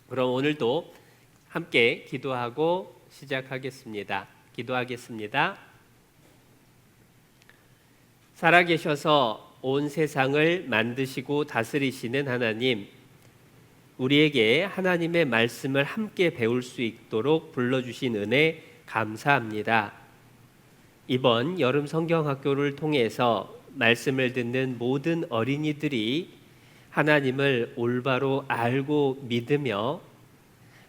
그럼 오늘도 함께 기도하고 시작하겠습니다. 기도하겠습니다. 살아계셔서 온 세상을 만드시고 다스리시는 하나님, 우리에게 하나님의 말씀을 함께 배울 수 있도록 불러주신 은혜 감사합니다. 이번 여름 성경학교를 통해서 말씀을 듣는 모든 어린이들이 하나님을 올바로 알고 믿으며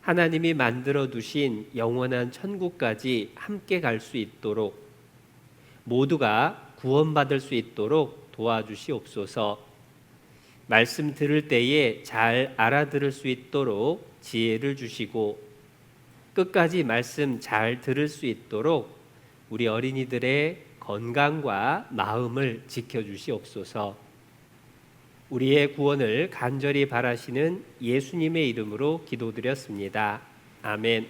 하나님이 만들어 두신 영원한 천국까지 함께 갈 수 있도록, 모두가 구원받을 수 있도록 도와주시옵소서. 말씀 들을 때에 잘 알아들을 수 있도록 지혜를 주시고, 끝까지 말씀 잘 들을 수 있도록 우리 어린이들의 건강과 마음을 지켜주시옵소서. 우리의 구원을 간절히 바라시는 예수님의 이름으로 기도드렸습니다. 아멘.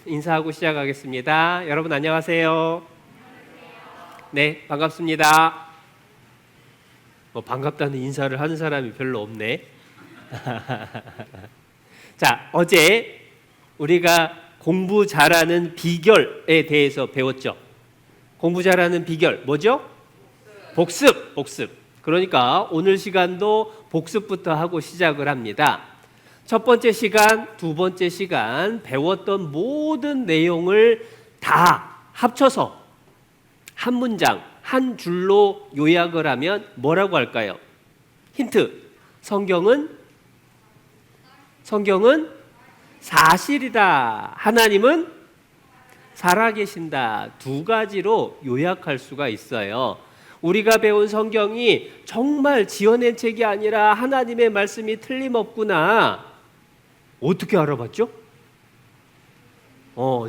인사하고 시작하겠습니다. 여러분 안녕하세요. 네, 반갑습니다. 반갑다는 인사를 하는 사람이 별로 없네. 자, 어제 우리가 공부 잘하는 비결에 대해서 배웠죠. 공부 잘하는 비결 뭐죠? 복습. 그러니까 오늘 시간도 복습부터 하고 시작을 합니다. 첫 번째 시간, 두 번째 시간 배웠던 모든 내용을 다 합쳐서 한 문장, 한 줄로 요약을 하면 뭐라고 할까요? 힌트. 성경은 사실이다. 하나님은 살아계신다. 두 가지로 요약할 수가 있어요. 우리가 배운 성경이 정말 지어낸 책이 아니라 하나님의 말씀이 틀림없구나. 어떻게 알아봤죠?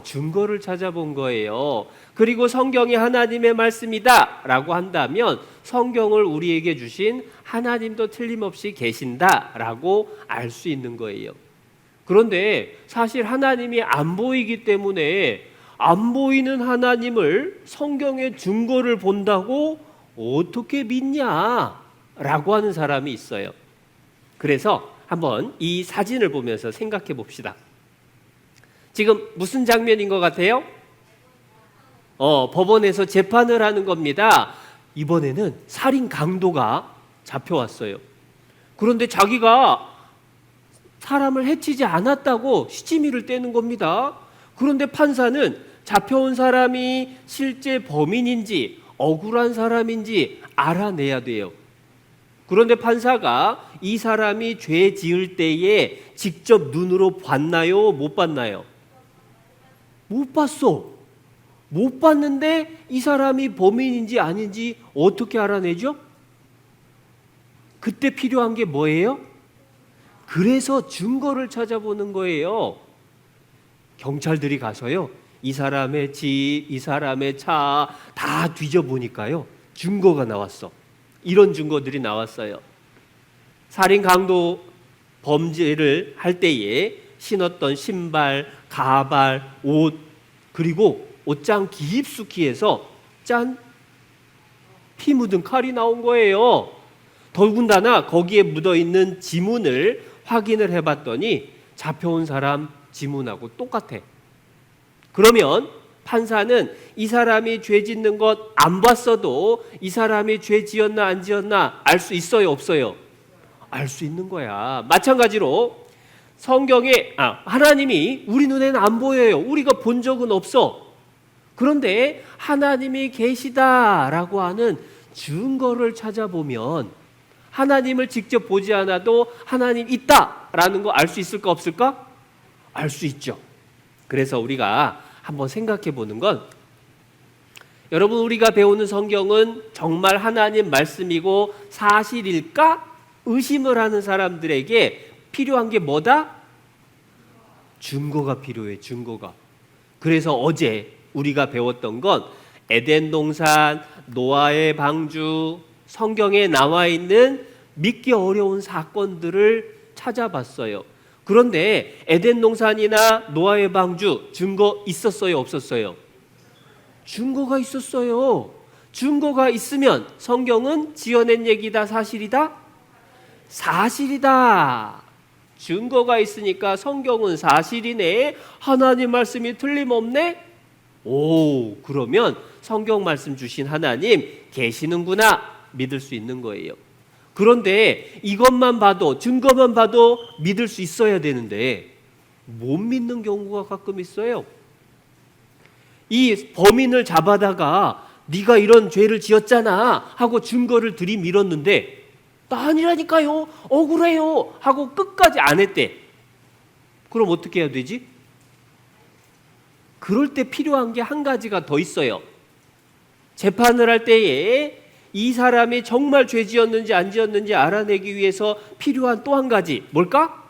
증거를 찾아본 거예요. 그리고 성경이 하나님의 말씀이다 라고 한다면 성경을 우리에게 주신 하나님도 틀림없이 계신다라고 알 수 있는 거예요. 그런데 사실 하나님이 안 보이기 때문에 안 보이는 하나님을 성경의 증거를 본다고 어떻게 믿냐라고 하는 사람이 있어요. 그래서 한번 이 사진을 보면서 생각해 봅시다. 지금 무슨 장면인 것 같아요? 법원에서 재판을 하는 겁니다. 이번에는 살인 강도가 잡혀왔어요. 그런데 자기가 사람을 해치지 않았다고 시치미를 떼는 겁니다. 그런데 판사는 잡혀온 사람이 실제 범인인지 억울한 사람인지 알아내야 돼요. 그런데 판사가 이 사람이 죄 지을 때에 직접 눈으로 봤나요? 못 봤나요? 못 봤어. 못 봤는데 이 사람이 범인인지 아닌지 어떻게 알아내죠? 그때 필요한 게 뭐예요? 그래서 증거를 찾아보는 거예요. 경찰들이 가서요, 이 사람의 집, 이 사람의 차 다 뒤져보니까요, 증거가 나왔어. 이런 증거들이 나왔어요. 살인 강도 범죄를 할 때에 신었던 신발, 가발, 옷, 그리고 옷장 깊숙이에서 피 묻은 칼이 나온 거예요. 더군다나 거기에 묻어있는 지문을 확인을 해봤더니 잡혀온 사람 지문하고 똑같아. 그러면 판사는 이 사람이 죄 짓는 것 안 봤어도 이 사람이 죄 지었나 안 지었나 알 수 있어요, 없어요? 알 수 있는 거야. 마찬가지로 성경에 하나님이 우리 눈에는 안 보여요. 우리가 본 적은 없어. 그런데 하나님이 계시다라고 하는 증거를 찾아보면 하나님을 직접 보지 않아도 하나님 있다라는 거 알 수 있을까 없을까? 알 수 있죠. 그래서 우리가 한번 생각해 보는 건, 여러분, 우리가 배우는 성경은 정말 하나님 말씀이고 사실일까? 의심을 하는 사람들에게 필요한 게 뭐다? 증거가 필요해, 증거가. 그래서 어제 우리가 배웠던 건 에덴 동산, 노아의 방주, 성경에 나와 있는 믿기 어려운 사건들을 찾아봤어요. 그런데 에덴 동산이나 노아의 방주 증거 있었어요, 없었어요? 증거가 있었어요. 증거가 있으면 성경은 지어낸 얘기다, 사실이다? 사실이다. 증거가 있으니까 성경은 사실이네. 하나님 말씀이 틀림없네. 오, 그러면 성경 말씀 주신 하나님 계시는구나 믿을 수 있는 거예요. 그런데 이것만 봐도, 증거만 봐도 믿을 수 있어야 되는데 못 믿는 경우가 가끔 있어요. 이 범인을 잡아다가 네가 이런 죄를 지었잖아 하고 증거를 들이밀었는데 나 아니라니까요, 억울해요 하고 끝까지 안 했대. 그럼 어떻게 해야 되지? 그럴 때 필요한 게 한 가지가 더 있어요. 재판을 할 때에 이 사람이 정말 죄 지었는지 안 지었는지 알아내기 위해서 필요한 또 한 가지, 뭘까?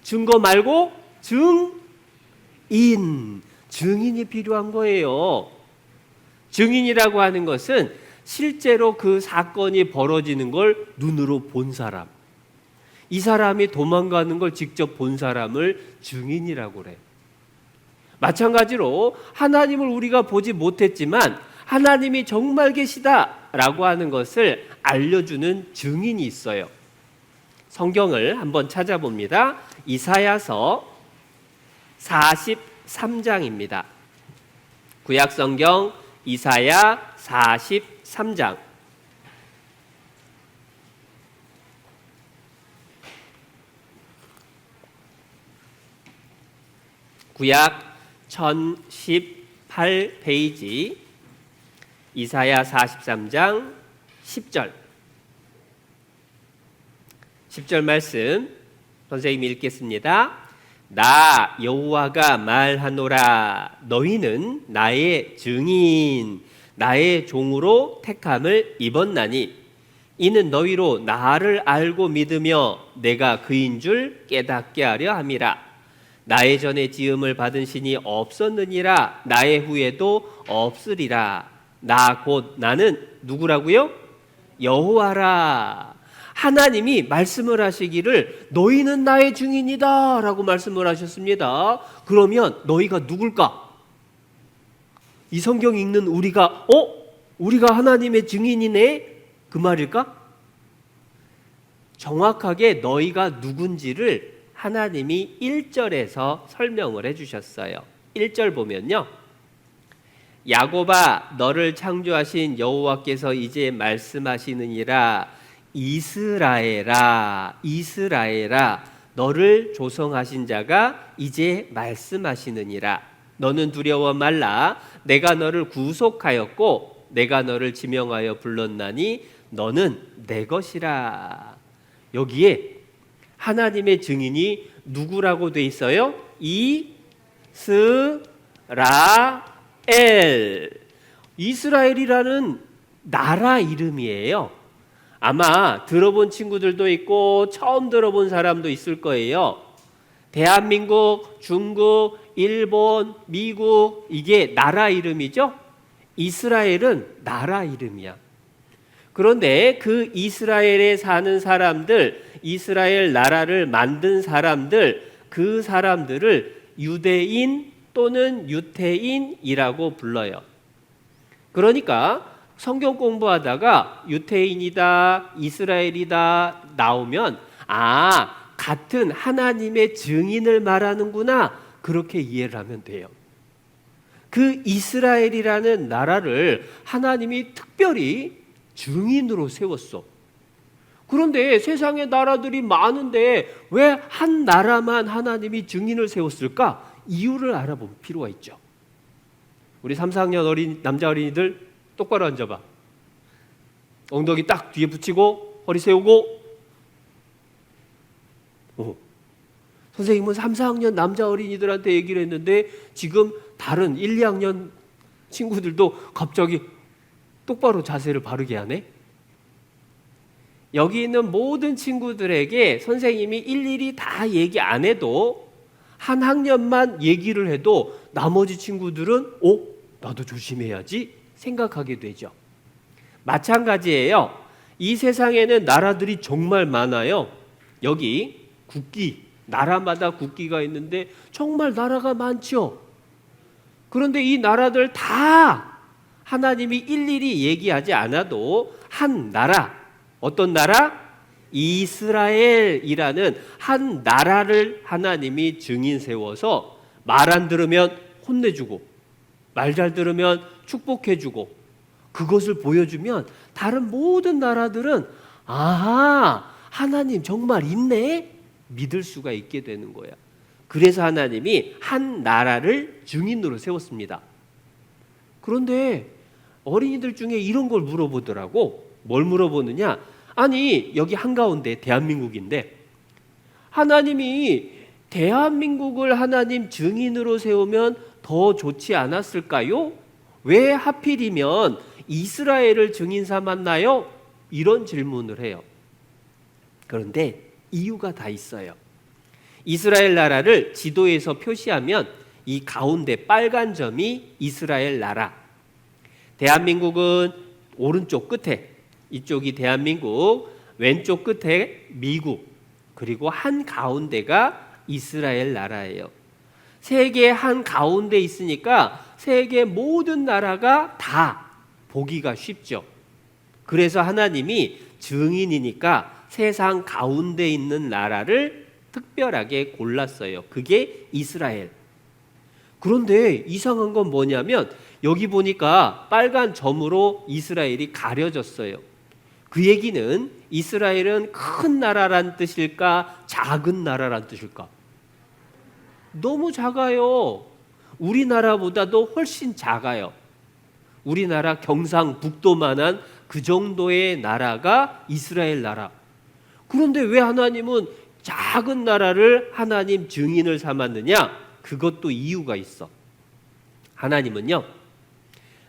증거 말고 증인이 필요한 거예요. 증인이라고 하는 것은 실제로 그 사건이 벌어지는 걸 눈으로 본 사람, 이 사람이 도망가는 걸 직접 본 사람을 증인이라고 그래. 마찬가지로 하나님을 우리가 보지 못했지만 하나님이 정말 계시다라고 하는 것을 알려주는 증인이 있어요. 성경을 한번 찾아봅니다. 이사야서 43장입니다. 구약성경 이사야 43장. 구약 1018페이지 이사야 43장 10절. 10절 말씀 선생님이 읽겠습니다. 나 여호와가 말하노라. 너희는 나의 증인, 나의 종으로 택함을 입었나니 이는 너희로 나를 알고 믿으며 내가 그인 줄 깨닫게 하려 함이라. 나의 전에 지음을 받은 신이 없었느니라. 나의 후에도 없으리라. 나 곧 나는 누구라고요? 여호와라. 하나님이 말씀을 하시기를 너희는 나의 증인이다 라고 말씀을 하셨습니다. 그러면 너희가 누굴까? 이 성경 읽는 우리가 우리가 하나님의 증인이네 그 말일까? 정확하게 너희가 누군지를 하나님이 1절에서 설명을 해주셨어요. 1절 보면요, 야곱아 너를 창조하신 여호와께서 이제 말씀하시느니라. 이스라엘아 너를 조성하신 자가 이제 말씀하시느니라. 너는 두려워 말라. 내가 너를 구속하였고 내가 너를 지명하여 불렀나니 너는 내 것이라. 여기에 하나님의 증인이 누구라고 돼 있어요? 이스라엘이라는 나라 이름이에요. 아마 들어본 친구들도 있고 처음 들어본 사람도 있을 거예요. 대한민국, 중국, 일본, 미국, 이게 나라 이름이죠. 이스라엘은 나라 이름이야. 그런데 그 이스라엘에 사는 사람들, 이스라엘 나라를 만든 사람들, 그 사람들을 유대인 또는 유태인이라고 불러요. 그러니까 성경 공부하다가 유태인이다, 이스라엘이다 나오면 같은 하나님의 증인을 말하는구나, 그렇게 이해를 하면 돼요. 그 이스라엘이라는 나라를 하나님이 특별히 증인으로 세웠어. 그런데 세상에 나라들이 많은데 왜 한 나라만 하나님이 증인을 세웠을까? 이유를 알아볼 필요가 있죠. 우리 3, 4학년 남자 어린이들 똑바로 앉아봐. 엉덩이 딱 뒤에 붙이고 허리 세우고. 선생님은 3, 4학년 남자 어린이들한테 얘기를 했는데 지금 다른 1, 2학년 친구들도 갑자기 똑바로 자세를 바르게 하네. 여기 있는 모든 친구들에게 선생님이 일일이 다 얘기 안 해도 한 학년만 얘기를 해도 나머지 친구들은 나도 조심해야지 생각하게 되죠. 마찬가지예요. 이 세상에는 나라들이 정말 많아요. 여기 국기, 나라마다 국기가 있는데 정말 나라가 많죠. 그런데 이 나라들 다 하나님이 일일이 얘기하지 않아도 한 나라, 어떤 나라? 이스라엘이라는 한 나라를 하나님이 증인 세워서 말 안 들으면 혼내주고 말 잘 들으면 축복해주고 그것을 보여주면 다른 모든 나라들은 아하, 하나님 정말 있네? 믿을 수가 있게 되는 거야. 그래서 하나님이 한 나라를 증인으로 세웠습니다. 그런데 어린이들 중에 이런 걸 물어보더라고. 뭘 물어보느냐? 아니, 여기 한가운데 대한민국인데 하나님이 대한민국을 하나님 증인으로 세우면 더 좋지 않았을까요? 왜 하필이면 이스라엘을 증인 삼았나요? 이런 질문을 해요. 그런데 이유가 다 있어요. 이스라엘 나라를 지도에서 표시하면 이 가운데 빨간 점이 이스라엘 나라, 대한민국은 오른쪽 끝에, 이쪽이 대한민국, 왼쪽 끝에 미국, 그리고 한 가운데가 이스라엘 나라예요. 세계 한 가운데 있으니까 세계 모든 나라가 다 보기가 쉽죠. 그래서 하나님이 증인이니까 세상 가운데 있는 나라를 특별하게 골랐어요. 그게 이스라엘. 그런데 이상한 건 뭐냐면 여기 보니까 빨간 점으로 이스라엘이 가려졌어요. 그 얘기는 이스라엘은 큰 나라란 뜻일까? 작은 나라란 뜻일까? 너무 작아요. 우리나라보다도 훨씬 작아요. 우리나라 경상북도만한 그 정도의 나라가 이스라엘 나라. 그런데 왜 하나님은 작은 나라를 하나님 증인을 삼았느냐? 그것도 이유가 있어. 하나님은요,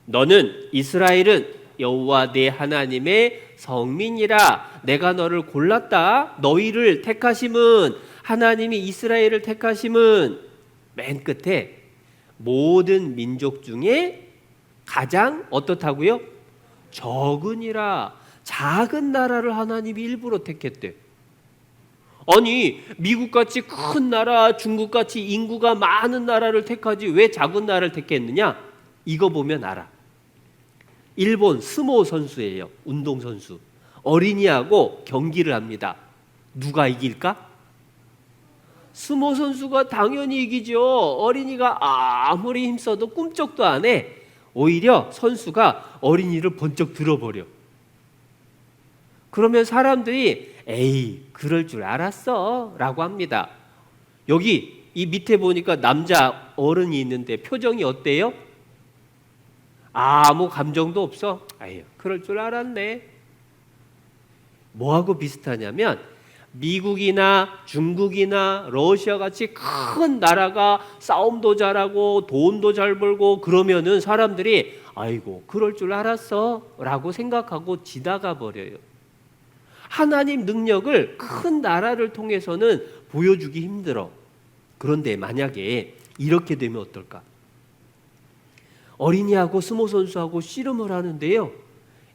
너는 이스라엘은 여호와 내 하나님의 성민이라 내가 너를 골랐다. 너희를 택하심은, 하나님이 이스라엘을 택하심은 맨 끝에 모든 민족 중에 가장 어떻다고요? 적으니라. 작은 나라를 하나님이 일부러 택했대. 아니, 미국같이 큰 나라, 중국같이 인구가 많은 나라를 택하지 왜 작은 나라를 택했느냐? 이거 보면 알아. 일본 스모 선수예요. 운동선수. 어린이하고 경기를 합니다. 누가 이길까? 스모 선수가 당연히 이기죠. 어린이가 아무리 힘써도 꿈쩍도 안 해. 오히려 선수가 어린이를 번쩍 들어버려. 그러면 사람들이 에이, 그럴 줄 알았어 라고 합니다. 여기 이 밑에 보니까 남자 어른이 있는데 표정이 어때요? 아무 감정도 없어. 아유, 그럴 줄 알았네. 뭐하고 비슷하냐면 미국이나 중국이나 러시아 같이 큰 나라가 싸움도 잘하고 돈도 잘 벌고 그러면은 사람들이 아이고, 그럴 줄 알았어 라고 생각하고 지나가 버려요. 하나님 능력을 큰 나라를 통해서는 보여주기 힘들어. 그런데 만약에 이렇게 되면 어떨까? 어린이하고 스모 선수하고 씨름을 하는데요.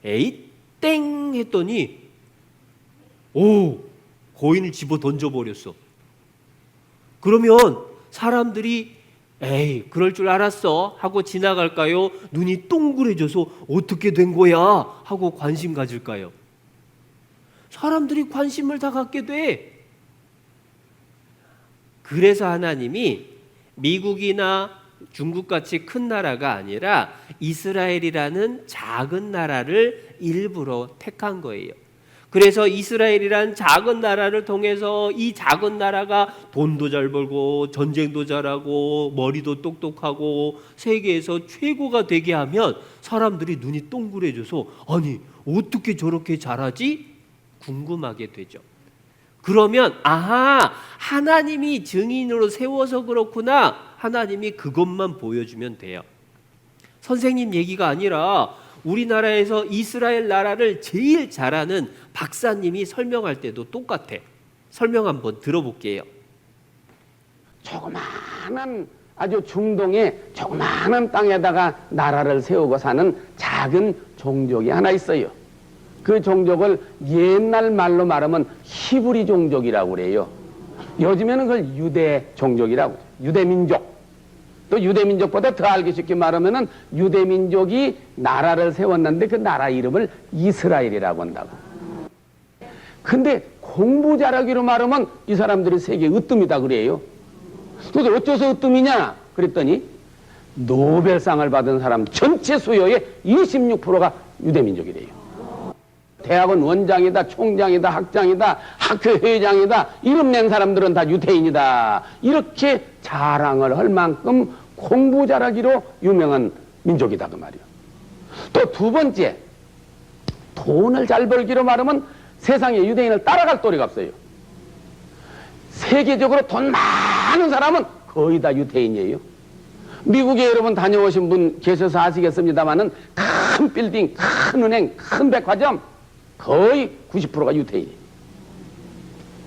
에이, 땡 했더니 오, 거인을 집어 던져버렸어. 그러면 사람들이 에이, 그럴 줄 알았어 하고 지나갈까요? 눈이 동그래져서 어떻게 된 거야 하고 관심 가질까요? 사람들이 관심을 다 갖게 돼. 그래서 하나님이 미국이나 중국같이 큰 나라가 아니라 이스라엘이라는 작은 나라를 일부러 택한 거예요. 그래서 이스라엘이라는 작은 나라를 통해서 이 작은 나라가 돈도 잘 벌고 전쟁도 잘하고 머리도 똑똑하고 세계에서 최고가 되게 하면 사람들이 눈이 동그래져서 아니, 어떻게 저렇게 잘하지? 궁금하게 되죠. 그러면 아하, 하나님이 증인으로 세워서 그렇구나. 하나님이 그것만 보여주면 돼요. 선생님 얘기가 아니라 우리나라에서 이스라엘 나라를 제일 잘하는 박사님이 설명할 때도 똑같아. 설명 한번 들어볼게요. 조그마한 아주 중동의 조그마한 땅에다가 나라를 세우고 사는 작은 종족이 하나 있어요. 그 종족을 옛날 말로 말하면 히브리 종족이라고 그래요. 요즘에는 그걸 유대 종족이라고, 유대민족. 또 유대민족보다 더 알기 쉽게 말하면은 유대민족이 나라를 세웠는데 그 나라 이름을 이스라엘이라고 한다고. 근데 공부 잘하기로 말하면 이 사람들이 세계 으뜸이다 그래요. 그래서 어째서 으뜸이냐 그랬더니 노벨상을 받은 사람 전체 수요의 26%가 유대민족이래요. 대학원 원장이다, 총장이다, 학장이다, 학교 회장이다, 이름 낸 사람들은 다 유태인이다. 이렇게 자랑을 할 만큼 공부 잘하기로 유명한 민족이다 그 말이에요. 또 두 번째, 돈을 잘 벌기로 말하면 세상에 유대인을 따라갈 도리가 없어요. 세계적으로 돈 많은 사람은 거의 다 유태인이에요. 미국에 여러분 다녀오신 분 계셔서 아시겠습니다만은 큰 빌딩, 큰 은행, 큰 백화점 거의 90%가 유태인이에요.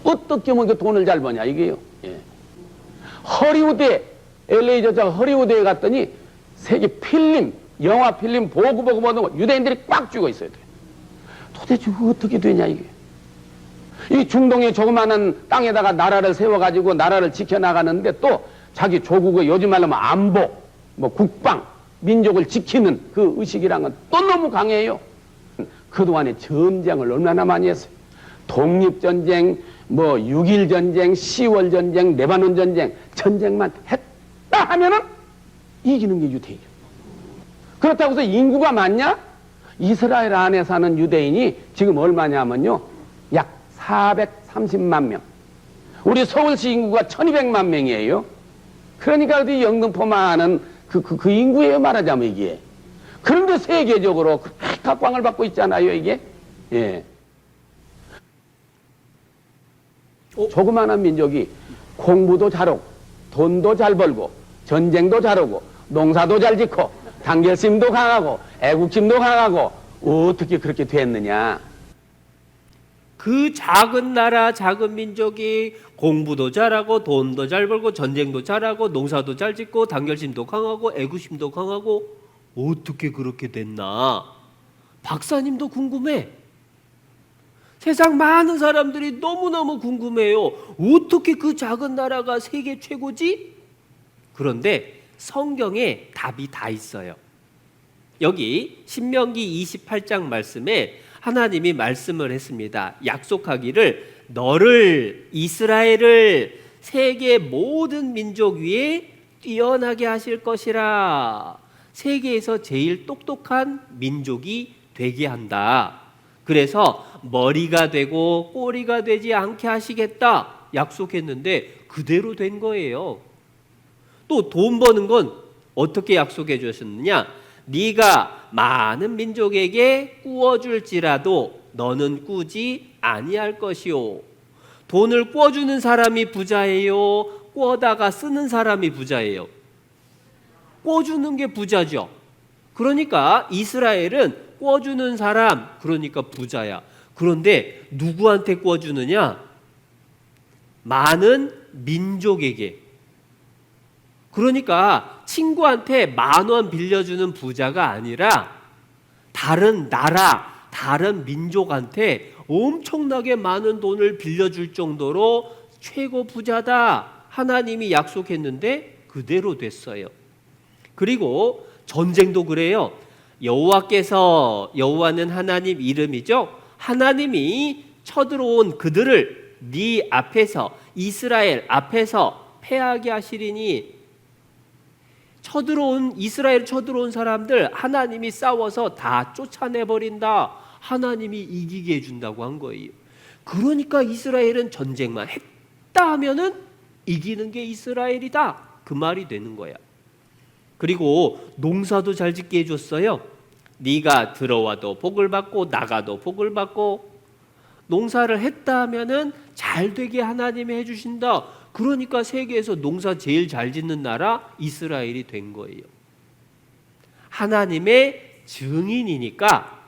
어떻게 뭐 돈을 잘 버냐 이게요. 예. 허리우드에 LA 저쪽 허리우드에 갔더니 세계 필름, 영화 필름 보고 모든 거 유대인들이 꽉 쥐고 있어야 돼요. 도대체 어떻게 되냐 이게. 이 중동의 조그마한 땅에다가 나라를 세워가지고 나라를 지켜나가는데 또 자기 조국의 요즘 말로 하면 안보, 뭐 국방, 민족을 지키는 그 의식이랑은 또 너무 강해요. 그동안에 전쟁을 얼마나 많이 했어요. 독립전쟁, 뭐 6.1 전쟁, 10월 전쟁, 레바논 전쟁, 전쟁만 했다 하면은 이기는 게 유대인이에요. 그렇다고 해서 인구가 많냐? 이스라엘 안에 사는 유대인이 지금 얼마냐면요. 약 430만 명. 우리 서울시 인구가 1200만 명이에요. 그러니까 어디 영등포만은 그 인구예요, 말하자면 이게. 그런데 세계적으로 각광을 받고 있잖아요, 이게. 예. 조그마한 민족이 공부도 잘하고, 돈도 잘 벌고, 전쟁도 잘하고, 농사도 잘 짓고, 단결심도 강하고, 애국심도 강하고, 어떻게 그렇게 됐느냐. 그 작은 나라, 작은 민족이 공부도 잘하고 돈도 잘 벌고 전쟁도 잘하고 농사도 잘 짓고 단결심도 강하고 애국심도 강하고 어떻게 그렇게 됐나? 박사님도 궁금해. 세상 많은 사람들이 너무너무 궁금해요. 어떻게 그 작은 나라가 세계 최고지? 그런데 성경에 답이 다 있어요. 여기 신명기 28장 말씀에 하나님이 말씀을 했습니다. 약속하기를 너를 이스라엘을 세계 모든 민족 위에 뛰어나게 하실 것이라. 세계에서 제일 똑똑한 민족이 되게 한다. 그래서 머리가 되고 꼬리가 되지 않게 하시겠다 약속했는데 그대로 된 거예요. 또 돈 버는 건 어떻게 약속해 주셨느냐? 네가 많은 민족에게 꾸어줄지라도 너는 꾸지 아니할 것이요. 돈을 꾸어주는 사람이 부자예요? 꾸어다가 쓰는 사람이 부자예요? 꾸어주는 게 부자죠. 그러니까 이스라엘은 꾸어주는 사람, 그러니까 부자야. 그런데 누구한테 꾸어주느냐? 많은 민족에게. 그러니까 친구한테 10,000원 빌려주는 부자가 아니라 다른 나라, 다른 민족한테 엄청나게 많은 돈을 빌려줄 정도로 최고 부자다. 하나님이 약속했는데 그대로 됐어요. 그리고 전쟁도 그래요. 여호와는 하나님 이름이죠. 하나님이 쳐들어온 그들을 네 앞에서 이스라엘 앞에서 패하게 하시리니 이스라엘 쳐들어온 사람들 하나님이 싸워서 다 쫓아내버린다. 하나님이 이기게 해준다고 한 거예요. 그러니까 이스라엘은 전쟁만 했다 하면은 이기는 게 이스라엘이다. 그 말이 되는 거야. 그리고 농사도 잘 짓게 해줬어요. 네가 들어와도 복을 받고 나가도 복을 받고 농사를 했다 하면은 잘 되게 하나님이 해주신다. 그러니까 세계에서 농사 제일 잘 짓는 나라 이스라엘이 된 거예요. 하나님의 증인이니까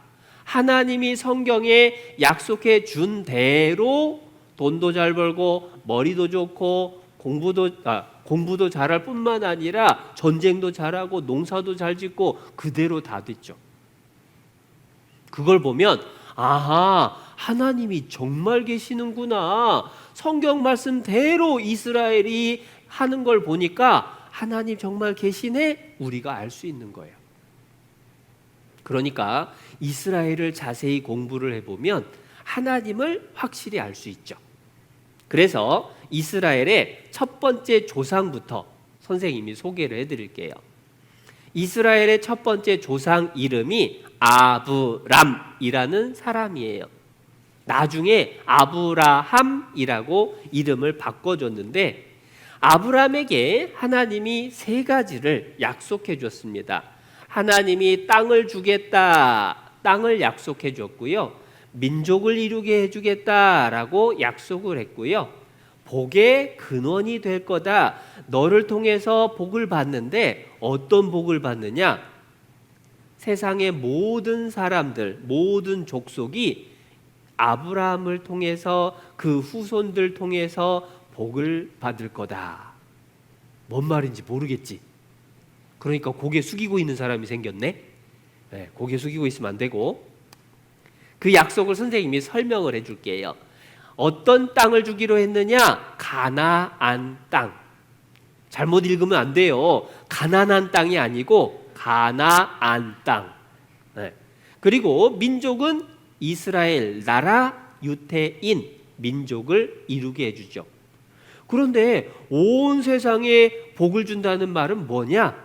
하나님이 성경에 약속해 준 대로 돈도 잘 벌고 머리도 좋고 공부도 잘할 뿐만 아니라 전쟁도 잘하고 농사도 잘 짓고 그대로 다 됐죠. 그걸 보면 아하, 하나님이 정말 계시는구나. 성경 말씀대로 이스라엘이 하는 걸 보니까 하나님 정말 계시네. 우리가 알 수 있는 거예요. 그러니까 이스라엘을 자세히 공부를 해보면 하나님을 확실히 알 수 있죠. 그래서 이스라엘의 첫 번째 조상부터 선생님이 소개를 해드릴게요. 이스라엘의 첫 번째 조상 이름이 아브람이라는 사람이에요. 나중에 아브라함이라고 이름을 바꿔줬는데, 아브람에게 하나님이 세 가지를 약속해 줬습니다. 하나님이 땅을 주겠다, 땅을 약속해 줬고요. 민족을 이루게 해주겠다라고 약속을 했고요. 복의 근원이 될 거다. 너를 통해서 복을 받는데 어떤 복을 받느냐? 세상의 모든 사람들, 모든 족속이 아브라함을 통해서 그 후손들 통해서 복을 받을 거다. 뭔 말인지 모르겠지. 그러니까 고개 숙이고 있는 사람이 생겼네. 네, 고개 숙이고 있으면 안 되고, 그 약속을 선생님이 설명을 해줄게요. 어떤 땅을 주기로 했느냐? 가나안 땅. 잘못 읽으면 안 돼요. 가난한 땅이 아니고 가나안 땅. 네. 그리고 민족은 이스라엘, 나라 유태인 민족을 이루게 해주죠. 그런데 온 세상에 복을 준다는 말은 뭐냐?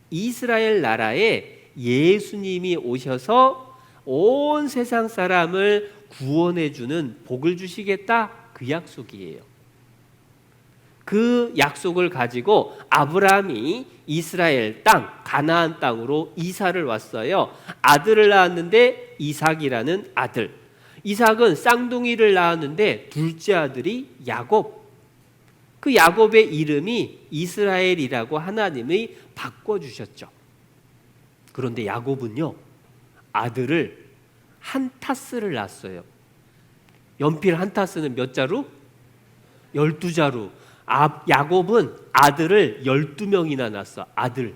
이스라엘 나라에 예수님이 오셔서 온 세상 사람을 구원해 주는 복을 주시겠다, 그 약속이에요. 그 약속을 가지고 아브라함이 이스라엘 땅, 가나안 땅으로 이사를 왔어요. 아들을 낳았는데 이삭이라는 아들. 이삭은 쌍둥이를 낳았는데 둘째 아들이 야곱. 그 야곱의 이름이 이스라엘이라고 하나님이 바꿔주셨죠. 그런데 야곱은요, 아들을 한 타스를 낳았어요. 연필 한 타스는 몇 자루? 12자루. 야곱은 아들을 12명이나 낳았어. 아들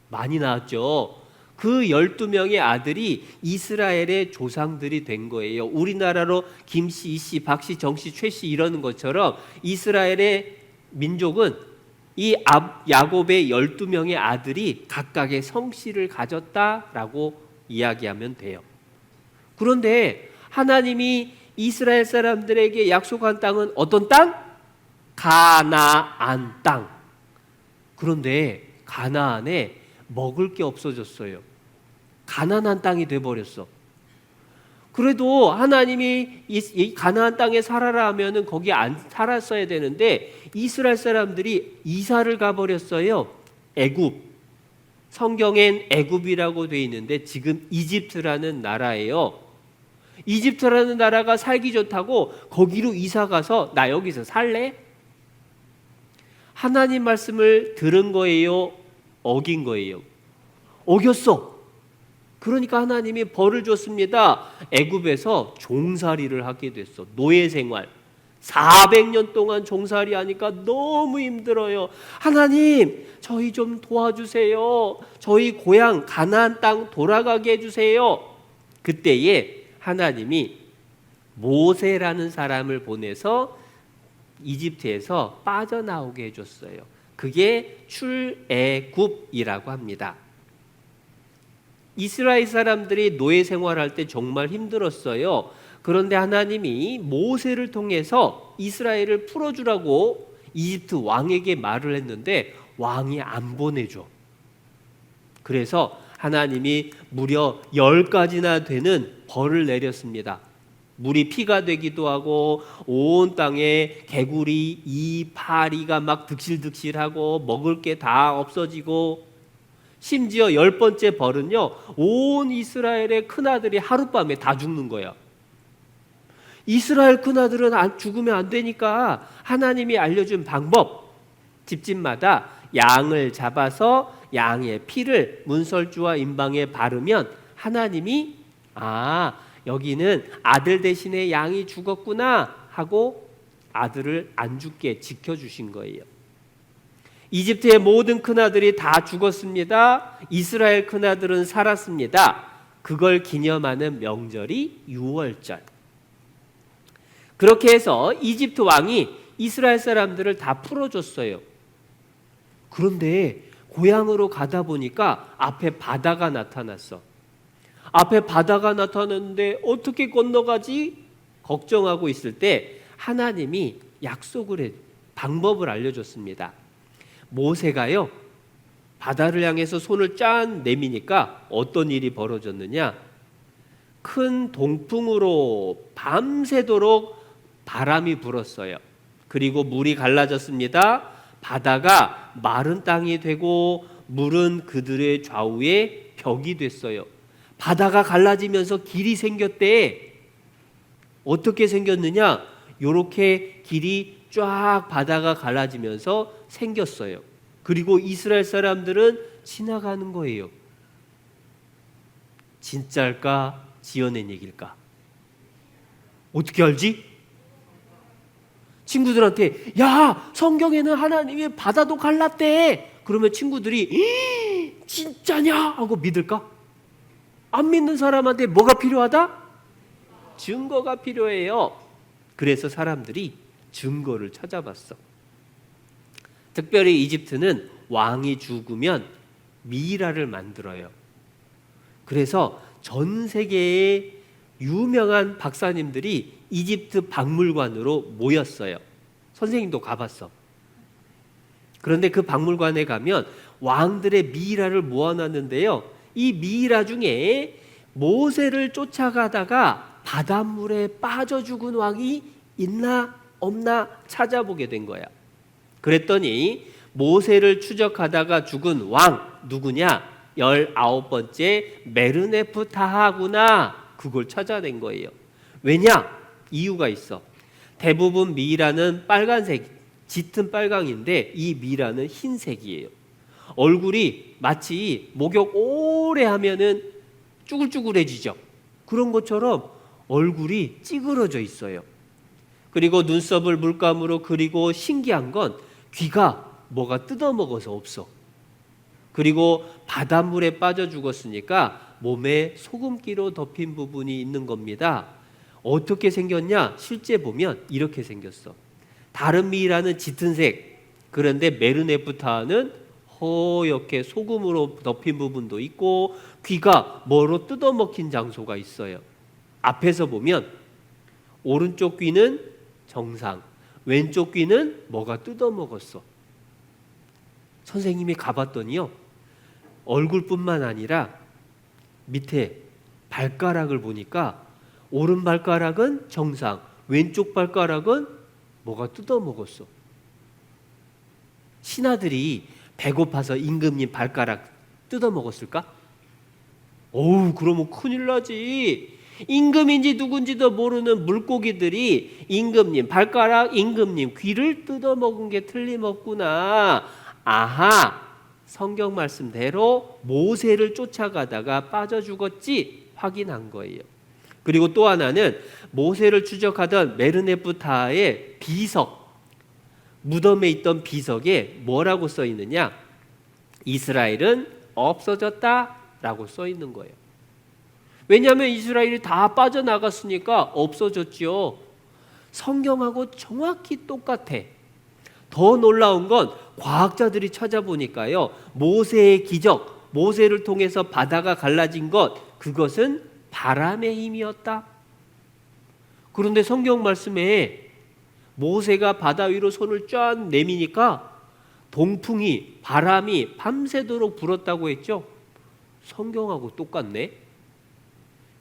많이 낳았죠. 그 12명의 아들이 이스라엘의 조상들이 된 거예요. 우리나라로 김씨, 이씨, 박씨, 정씨, 최씨 이러는 것처럼 이스라엘의 민족은 이 야곱의 12명의 아들이 각각의 성씨를 가졌다라고 이야기하면 돼요. 그런데 하나님이 이스라엘 사람들에게 약속한 땅은 어떤 땅? 가나안 땅. 그런데 가나안에 먹을 게 없어졌어요. 가난한 땅이 돼버렸어. 그래도 하나님이 이 가나안 땅에 살아라 하면은 거기 안 살았어야 되는데 이스라엘 사람들이 이사를 가버렸어요. 애굽. 성경엔 애굽이라고 돼 있는데 지금 이집트라는 나라예요. 이집트라는 나라가 살기 좋다고 거기로 이사 가서 나 여기서 살래? 하나님 말씀을 들은 거예요? 어긴 거예요? 어겼어. 그러니까 하나님이 벌을 줬습니다. 애굽에서 종살이를 하게 됐어. 노예 생활. 400년 동안 종살이 하니까 너무 힘들어요. 하나님, 저희 좀 도와주세요. 저희 고향 가나안 땅 돌아가게 해주세요. 그때에 하나님이 모세라는 사람을 보내서 이집트에서 빠져나오게 해줬어요. 그게 출애굽이라고 합니다. 이스라엘 사람들이 노예 생활할 때 정말 힘들었어요. 그런데 하나님이 모세를 통해서 이스라엘을 풀어주라고 이집트 왕에게 말을 했는데 왕이 안 보내줘. 그래서 하나님이 무려 10가지나 되는 벌을 내렸습니다. 물이 피가 되기도 하고 온 땅에 개구리, 이파리가 막 득실득실하고 먹을 게 다 없어지고, 심지어 10번째 벌은요, 온 이스라엘의 큰아들이 하룻밤에 다 죽는 거야. 이스라엘 큰아들은 죽으면 안 되니까 하나님이 알려준 방법, 집집마다 양을 잡아서 양의 피를 문설주와 임방에 바르면 하나님이 여기는 아들 대신에 양이 죽었구나 하고 아들을 안 죽게 지켜주신 거예요. 이집트의 모든 큰아들이 다 죽었습니다. 이스라엘 큰아들은 살았습니다. 그걸 기념하는 명절이 유월절. 그렇게 해서 이집트 왕이 이스라엘 사람들을 다 풀어줬어요. 그런데 고향으로 가다 보니까 앞에 바다가 나타났어. 앞에 바다가 나타났는데 어떻게 건너가지? 걱정하고 있을 때 하나님이 방법을 알려줬습니다. 모세가요, 바다를 향해서 손을 짠 내미니까 어떤 일이 벌어졌느냐? 큰 동풍으로 밤새도록 바람이 불었어요. 그리고 물이 갈라졌습니다. 바다가 마른 땅이 되고 물은 그들의 좌우에 벽이 됐어요. 바다가 갈라지면서 길이 생겼대. 어떻게 생겼느냐? 요렇게 길이 쫙 바다가 갈라지면서 생겼어요. 그리고 이스라엘 사람들은 지나가는 거예요. 진짜일까? 지어낸 얘기일까? 어떻게 알지? 친구들한테 야, 성경에는 하나님이 바다도 갈랐대. 그러면 친구들이 진짜냐? 하고 믿을까? 안 믿는 사람한테 뭐가 필요하다? 증거가 필요해요. 그래서 사람들이 증거를 찾아봤어. 특별히 이집트는 왕이 죽으면 미이라를 만들어요. 그래서 전 세계의 유명한 박사님들이 이집트 박물관으로 모였어요. 선생님도 가봤어. 그런데 그 박물관에 가면 왕들의 미이라를 모아놨는데요, 이 미이라 중에 모세를 쫓아가다가 바닷물에 빠져 죽은 왕이 있나 없나 찾아보게 된 거야. 그랬더니 모세를 추적하다가 죽은 왕 누구냐? 19번째 메르네프타하구나. 그걸 찾아낸 거예요. 왜냐? 이유가 있어. 대부분 미이라는 빨간색, 짙은 빨강인데 이 미이라는 흰색이에요. 얼굴이 마치 목욕 오래 하면은 쭈글쭈글해지죠. 그런 것처럼 얼굴이 찌그러져 있어요. 그리고 눈썹을 물감으로 그리고 신기한 건 귀가 뭐가 뜯어먹어서 없어. 그리고 바닷물에 빠져 죽었으니까 몸에 소금기로 덮인 부분이 있는 겁니다. 어떻게 생겼냐? 실제 보면 이렇게 생겼어. 다른 미이라는 짙은 색, 그런데 메르네프타는 허옇게 소금으로 덮인 부분도 있고 귀가 뭐로 뜯어먹힌 장소가 있어요. 앞에서 보면 오른쪽 귀는 정상, 왼쪽 귀는 뭐가 뜯어먹었어. 선생님이 가봤더니요, 얼굴뿐만 아니라 밑에 발가락을 보니까 오른 발가락은 정상, 왼쪽 발가락은 뭐가 뜯어먹었어. 신하들이 배고파서 임금님 발가락 뜯어먹었을까? 어우, 그러면 큰일 나지. 임금인지 누군지도 모르는 물고기들이 임금님 발가락, 임금님 귀를 뜯어먹은 게 틀림없구나. 아하, 성경 말씀대로 모세를 쫓아가다가 빠져 죽었지 확인한 거예요. 그리고 또 하나는 모세를 추적하던 메르네프타의 비석, 무덤에 있던 비석에 뭐라고 써 있느냐? 이스라엘은 없어졌다 라고 써 있는 거예요. 왜냐하면 이스라엘이 다 빠져나갔으니까 없어졌죠. 성경하고 정확히 똑같아. 더 놀라운 건 과학자들이 찾아보니까요, 모세의 기적, 모세를 통해서 바다가 갈라진 것, 그것은 바람의 힘이었다. 그런데 성경 말씀에 모세가 바다 위로 손을 쫙 내미니까 동풍이, 바람이 밤새도록 불었다고 했죠. 성경하고 똑같네.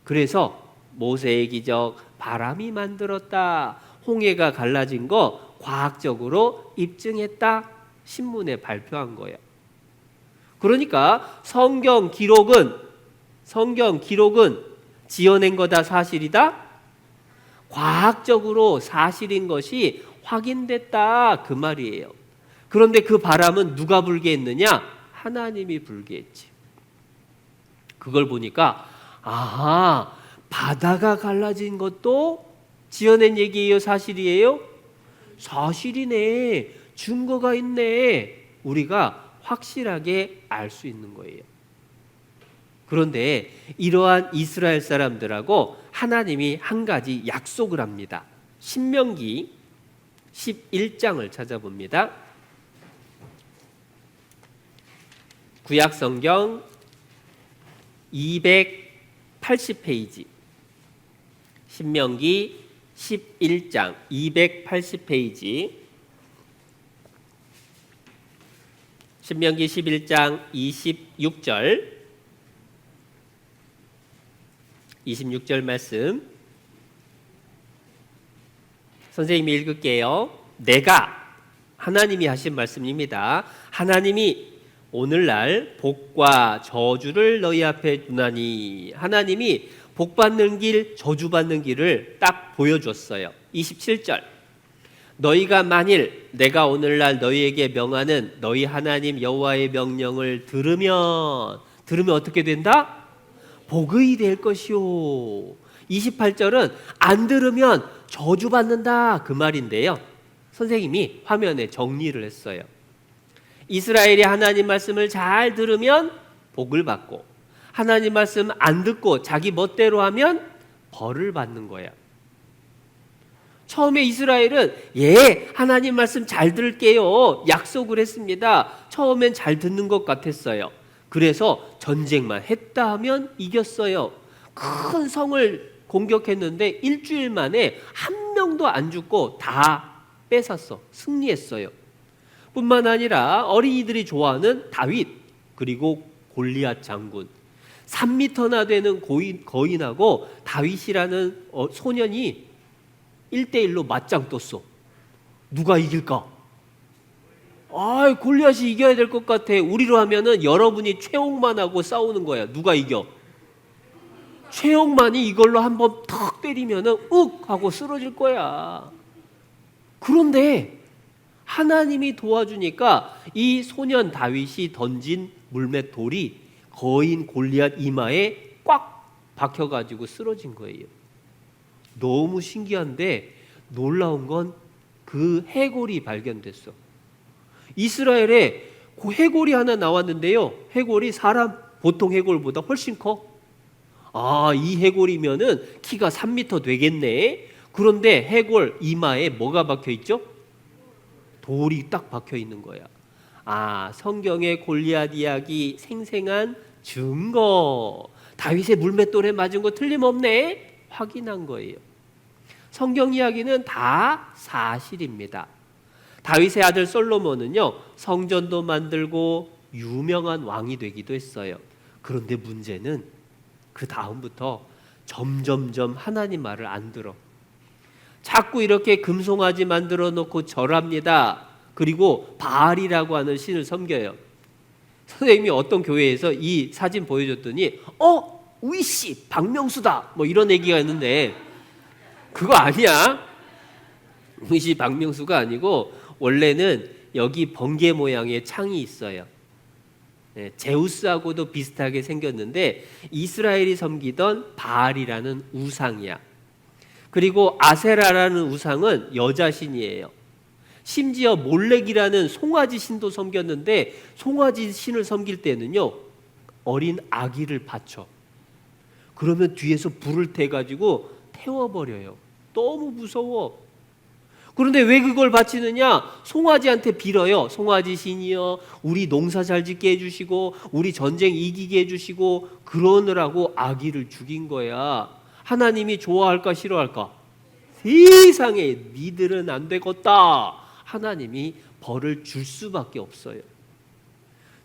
그래서 모세의 기적, 바람이 만들었다, 홍해가 갈라진 거 과학적으로 입증했다, 신문에 발표한 거예요. 그러니까 성경 기록은 지어낸 거다, 사실이다? 과학적으로 사실인 것이 확인됐다, 그 말이에요. 그런데 그 바람은 누가 불게 했느냐? 하나님이 불게 했지. 그걸 보니까 아하, 바다가 갈라진 것도 지어낸 얘기예요, 사실이에요? 사실이네, 증거가 있네. 우리가 확실하게 알 수 있는 거예요. 그런데 이러한 이스라엘 사람들하고 하나님이 한 가지 약속을 합니다. 신명기 11장을 찾아봅니다. 구약성경 280페이지, 신명기 11장 280페이지, 신명기 11장 26절 말씀 선생님이 읽을게요. 내가, 하나님이 하신 말씀입니다. 하나님이 오늘날 복과 저주를 너희 앞에 두나니, 하나님이 복받는 길, 저주받는 길을 딱 보여줬어요. 27절, 너희가 만일 내가 오늘날 너희에게 명하는 너희 하나님 여호와의 명령을 들으면 어떻게 된다? 복의 될 것이요. 28절은 안 들으면 저주받는다, 그 말인데요. 선생님이 화면에 정리를 했어요. 이스라엘이 하나님 말씀을 잘 들으면 복을 받고, 하나님 말씀 안 듣고 자기 멋대로 하면 벌을 받는 거야. 처음에 이스라엘은 하나님 말씀 잘 들을게요 약속을 했습니다. 처음엔 잘 듣는 것 같았어요. 그래서 전쟁만 했다 하면 이겼어요. 큰 성을 공격했는데 일주일 만에 한 명도 안 죽고 다 뺏었어. 승리했어요. 뿐만 아니라 어린이들이 좋아하는 다윗, 그리고 골리앗 장군, 3m나 되는 거인하고 다윗이라는 소년이 1대1로 맞짱 떴어. 누가 이길까? 골리앗이 이겨야 될 것 같아. 우리로 하면은 여러분이 최홍만하고 싸우는 거야. 누가 이겨? 최홍만이 이걸로 한번 턱 때리면은 욱 하고 쓰러질 거야. 그런데 하나님이 도와주니까 이 소년 다윗이 던진 물맷 돌이 거인 골리앗 이마에 꽉 박혀가지고 쓰러진 거예요. 너무 신기한데 놀라운 건 그 해골이 발견됐어. 이스라엘에 그 해골이 하나 나왔는데요. 해골이 사람 보통 해골보다 훨씬 커. 이 해골이면은 키가 3m 되겠네. 그런데 해골 이마에 뭐가 박혀 있죠? 돌이 딱 박혀 있는 거야. 성경의 골리앗 이야기 생생한 증거. 다윗의 물맷돌에 맞은 거 틀림없네. 확인한 거예요. 성경 이야기는 다 사실입니다. 다윗의 아들 솔로몬은요, 성전도 만들고 유명한 왕이 되기도 했어요. 그런데 문제는 그 다음부터 점점점 하나님 말을 안 들어. 자꾸 이렇게 금송아지 만들어 놓고 절합니다. 그리고 바알이라고 하는 신을 섬겨요. 선생님이 어떤 교회에서 이 사진 보여줬더니 우이씨 박명수다 뭐 이런 얘기가 있는데 그거 아니야. 우이씨 박명수가 아니고 원래는 여기 번개 모양의 창이 있어요. 제우스하고도 비슷하게 생겼는데 이스라엘이 섬기던 바알이라는 우상이야. 그리고 아세라라는 우상은 여자 신이에요. 심지어 몰렉이라는 송아지 신도 섬겼는데 송아지 신을 섬길 때는요, 어린 아기를 바쳐. 그러면 뒤에서 불을 태가지고 태워버려요. 너무 무서워. 그런데 왜 그걸 바치느냐? 송아지한테 빌어요. 송아지 신이여, 우리 농사 잘 짓게 해주시고 우리 전쟁 이기게 해주시고, 그러느라고 아기를 죽인 거야. 하나님이 좋아할까 싫어할까? 세상에 니들은 안 되겠다. 하나님이 벌을 줄 수밖에 없어요.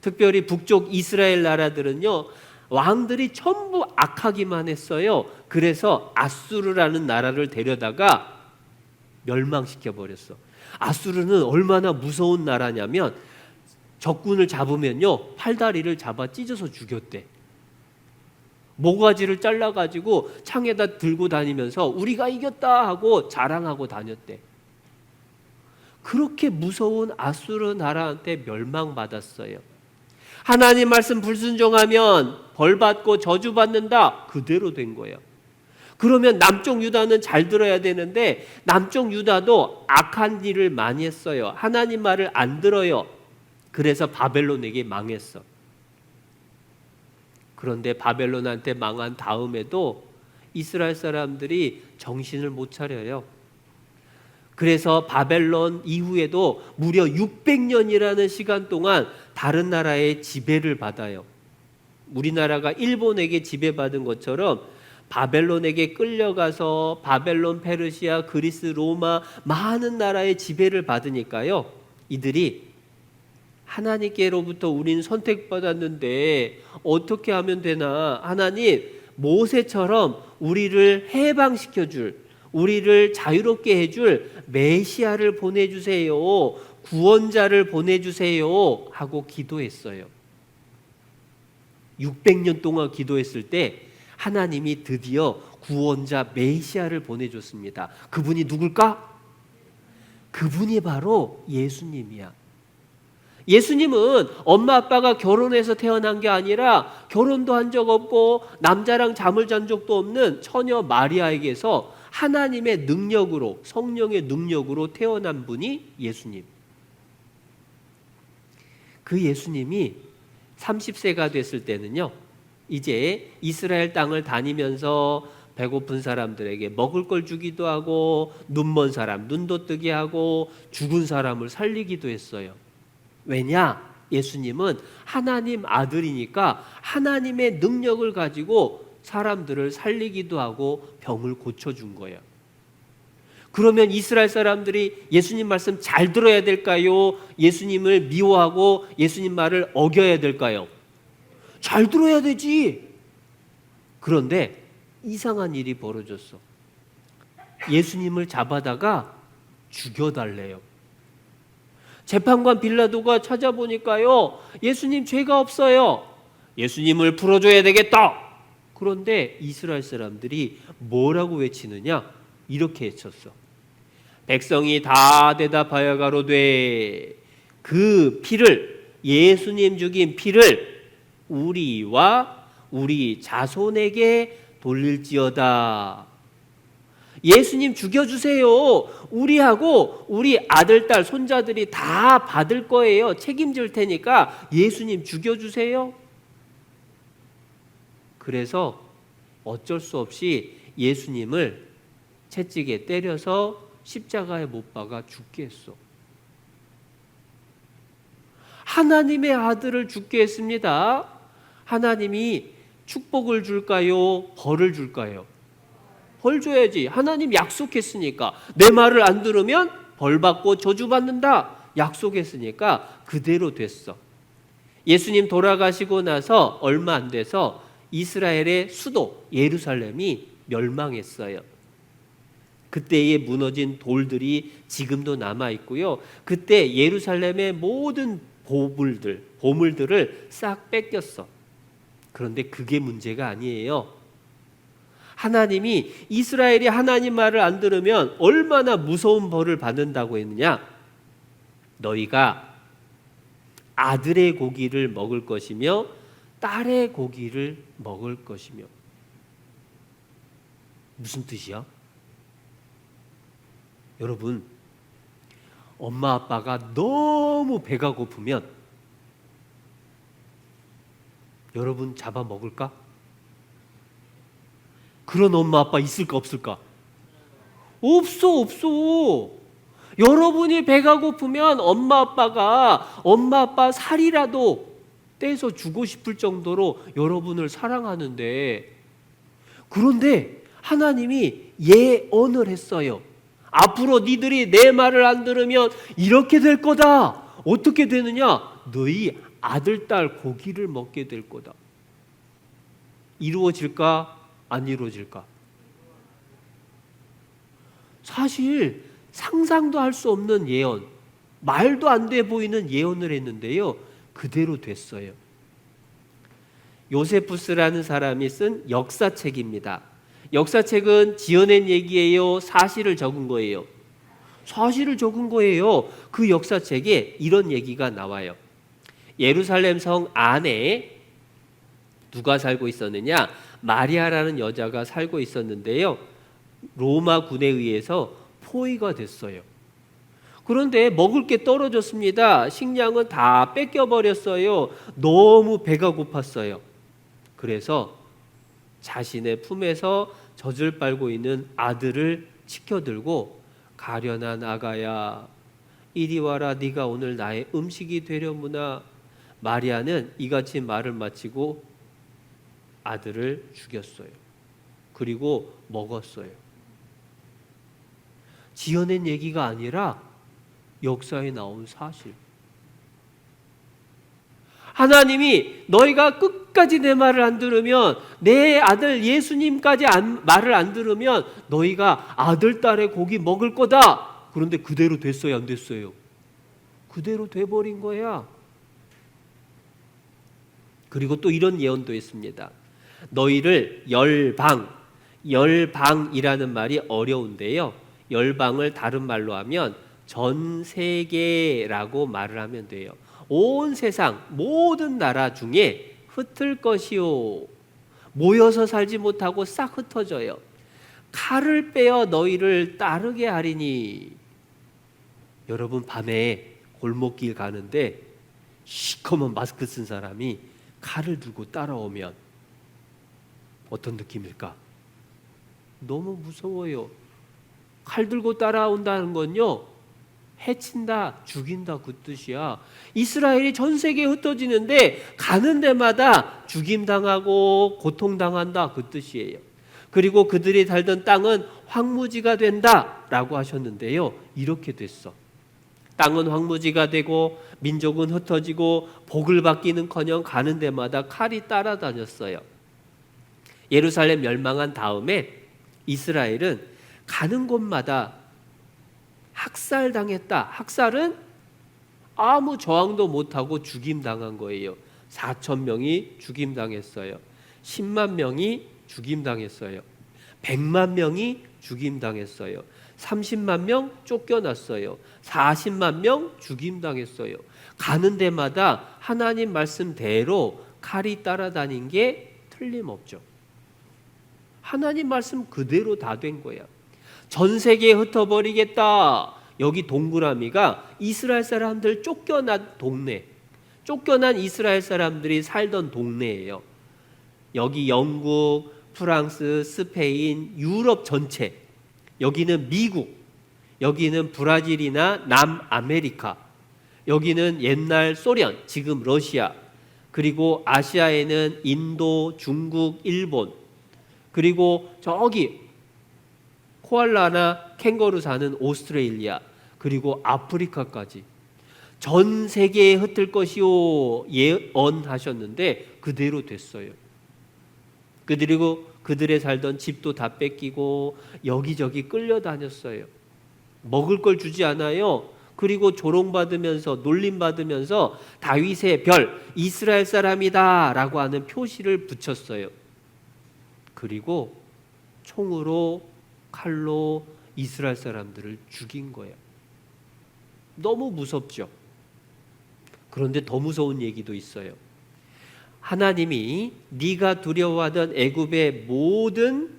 특별히 북쪽 이스라엘 나라들은요, 왕들이 전부 악하기만 했어요. 그래서 아수르라는 나라를 데려다가 멸망시켜 버렸어. 아수르는 얼마나 무서운 나라냐면 적군을 잡으면요, 팔다리를 잡아 찢어서 죽였대. 모가지를 잘라가지고 창에다 들고 다니면서 우리가 이겼다 하고 자랑하고 다녔대. 그렇게 무서운 아수르 나라한테 멸망받았어요. 하나님 말씀 불순종하면 벌받고 저주받는다. 그대로 된 거예요. 그러면 남쪽 유다는 잘 들어야 되는데 남쪽 유다도 악한 일을 많이 했어요. 하나님 말을 안 들어요. 그래서 바벨론에게 망했어. 그런데 바벨론한테 망한 다음에도 이스라엘 사람들이 정신을 못 차려요. 그래서 바벨론 이후에도 무려 600년이라는 시간 동안 다른 나라의 지배를 받아요. 우리나라가 일본에게 지배받은 것처럼 바벨론에게 끌려가서 바벨론, 페르시아, 그리스, 로마 많은 나라의 지배를 받으니까요. 이들이 하나님께로부터 우리는 선택받았는데 어떻게 하면 되나? 하나님, 모세처럼 우리를 해방시켜줄, 우리를 자유롭게 해줄 메시아를 보내주세요. 구원자를 보내주세요. 하고 기도했어요. 600년 동안 기도했을 때 하나님이 드디어 구원자 메시아를 보내줬습니다. 그분이 누굴까? 그분이 바로 예수님이야. 예수님은 엄마 아빠가 결혼해서 태어난 게 아니라 결혼도 한 적 없고 남자랑 잠을 잔 적도 없는 처녀 마리아에게서 하나님의 능력으로, 성령의 능력으로 태어난 분이 예수님. 그 예수님이 30세가 됐을 때는요, 이제 이스라엘 땅을 다니면서 배고픈 사람들에게 먹을 걸 주기도 하고, 눈먼 사람 눈도 뜨게 하고, 죽은 사람을 살리기도 했어요. 왜냐? 예수님은 하나님 아들이니까 하나님의 능력을 가지고 사람들을 살리기도 하고 병을 고쳐준 거예요. 그러면 이스라엘 사람들이 예수님 말씀 잘 들어야 될까요? 예수님을 미워하고 예수님 말을 어겨야 될까요? 잘 들어야 되지. 그런데 이상한 일이 벌어졌어. 예수님을 잡아다가 죽여달래요. 재판관 빌라도가 찾아보니까요, 예수님 죄가 없어요. 예수님을 풀어줘야 되겠다. 그런데 이스라엘 사람들이 뭐라고 외치느냐? 이렇게 외쳤어. 백성이 다 대답하여 가로되 그 피를, 예수님 죽인 피를 우리와 우리 자손에게 돌릴지어다. 예수님 죽여주세요. 우리하고 우리 아들, 딸, 손자들이 다 받을 거예요. 책임질 테니까 예수님 죽여주세요. 그래서 어쩔 수 없이 예수님을 채찍에 때려서 십자가에 못 박아 죽게 했어. 하나님의 아들을 죽게 했습니다. 하나님이 축복을 줄까요? 벌을 줄까요? 벌 줘야지. 하나님 약속했으니까. 내 말을 안 들으면 벌 받고 저주받는다. 약속했으니까 그대로 됐어. 예수님 돌아가시고 나서 얼마 안 돼서 이스라엘의 수도 예루살렘이 멸망했어요. 그때에 무너진 돌들이 지금도 남아 있고요. 그때 예루살렘의 모든 보물들을 싹 뺏겼어. 그런데 그게 문제가 아니에요. 하나님이 이스라엘이 하나님 말을 안 들으면 얼마나 무서운 벌을 받는다고 했느냐? 너희가 아들의 고기를 먹을 것이며 딸의 고기를 먹을 것이며. 무슨 뜻이야? 여러분, 엄마 아빠가 너무 배가 고프면 여러분 잡아 먹을까? 그런 엄마 아빠 있을까 없을까? 없어. 여러분이 배가 고프면 엄마 아빠 살이라도 떼서 주고 싶을 정도로 여러분을 사랑하는데, 그런데 하나님이 예언을 했어요. 앞으로 니들이 내 말을 안 들으면 이렇게 될 거다. 어떻게 되느냐? 너희 아들, 딸 고기를 먹게 될 거다. 이루어질까? 안 이루어질까? 사실 상상도 할 수 없는 예언, 말도 안 돼 보이는 예언을 했는데요, 그대로 됐어요. 요세푸스라는 사람이 쓴 역사책입니다. 역사책은 지어낸 얘기예요? 사실을 적은 거예요? 사실을 적은 거예요. 그 역사책에 이런 얘기가 나와요. 예루살렘 성 안에 누가 살고 있었느냐? 마리아라는 여자가 살고 있었는데요, 로마 군에 의해서 포위가 됐어요. 그런데 먹을 게 떨어졌습니다. 식량은 다 뺏겨버렸어요. 너무 배가 고팠어요. 그래서 자신의 품에서 젖을 빨고 있는 아들을 치켜들고, 가련한 아가야, 이리 와라. 네가 오늘 나의 음식이 되려무나. 마리아는 이같이 말을 마치고 아들을 죽였어요. 그리고 먹었어요. 지어낸 얘기가 아니라 역사에 나온 사실. 하나님이 너희가 끝까지 내 말을 안 들으면, 내 아들 예수님까지 말을 안 들으면 너희가 아들, 딸의 고기 먹을 거다. 그런데 그대로 됐어요, 안 됐어요? 그대로 돼버린 거야. 그리고 또 이런 예언도 했습니다. 너희를 열방이라는 말이 어려운데요, 열방을 다른 말로 하면 전 세계라고 말을 하면 돼요. 온 세상 모든 나라 중에 흩을 것이요, 모여서 살지 못하고 싹 흩어져요. 칼을 빼어 너희를 따르게 하리니. 여러분, 밤에 골목길 가는데 시커먼 마스크 쓴 사람이 칼을 들고 따라오면 어떤 느낌일까? 너무 무서워요. 칼 들고 따라온다는 건요, 해친다, 죽인다, 그 뜻이야. 이스라엘이 전 세계에 흩어지는데 가는 데마다 죽임당하고 고통당한다, 그 뜻이에요. 그리고 그들이 살던 땅은 황무지가 된다라고 하셨는데요, 이렇게 됐어. 땅은 황무지가 되고 민족은 흩어지고 복을 받기는커녕 가는 데마다 칼이 따라다녔어요. 예루살렘 멸망한 다음에 이스라엘은 가는 곳마다 학살당했다. 학살은 아무 저항도 못하고 죽임당한 거예요. 4,000명이 죽임당했어요. 10만 명이 죽임당했어요. 100만 명이 죽임당했어요. 30만 명 쫓겨났어요. 40만 명 죽임당했어요. 가는 데마다 하나님 말씀대로 칼이 따라다닌 게 틀림없죠. 하나님 말씀 그대로 다 된 거야. 전 세계에 흩어버리겠다. 여기 동그라미가 이스라엘 사람들 쫓겨난 동네, 쫓겨난 이스라엘 사람들이 살던 동네예요. 여기 영국, 프랑스, 스페인, 유럽 전체, 여기는 미국, 여기는 브라질이나 남아메리카, 여기는 옛날 소련, 지금 러시아, 그리고 아시아에는 인도, 중국, 일본, 그리고 저기 코알라나 캥거루 사는 오스트레일리아, 그리고 아프리카까지 전 세계에 흩을 것이요 예언하셨는데 그대로 됐어요. 그리고 그들의 살던 집도 다 뺏기고 여기저기 끌려다녔어요. 먹을 걸 주지 않아요. 그리고 조롱받으면서 놀림받으면서 다윗의 별, 이스라엘 사람이다 라고 하는 표시를 붙였어요. 그리고 총으로, 칼로 이스라엘 사람들을 죽인 거예요. 너무 무섭죠. 그런데 더 무서운 얘기도 있어요. 하나님이 네가 두려워하던 애굽의 모든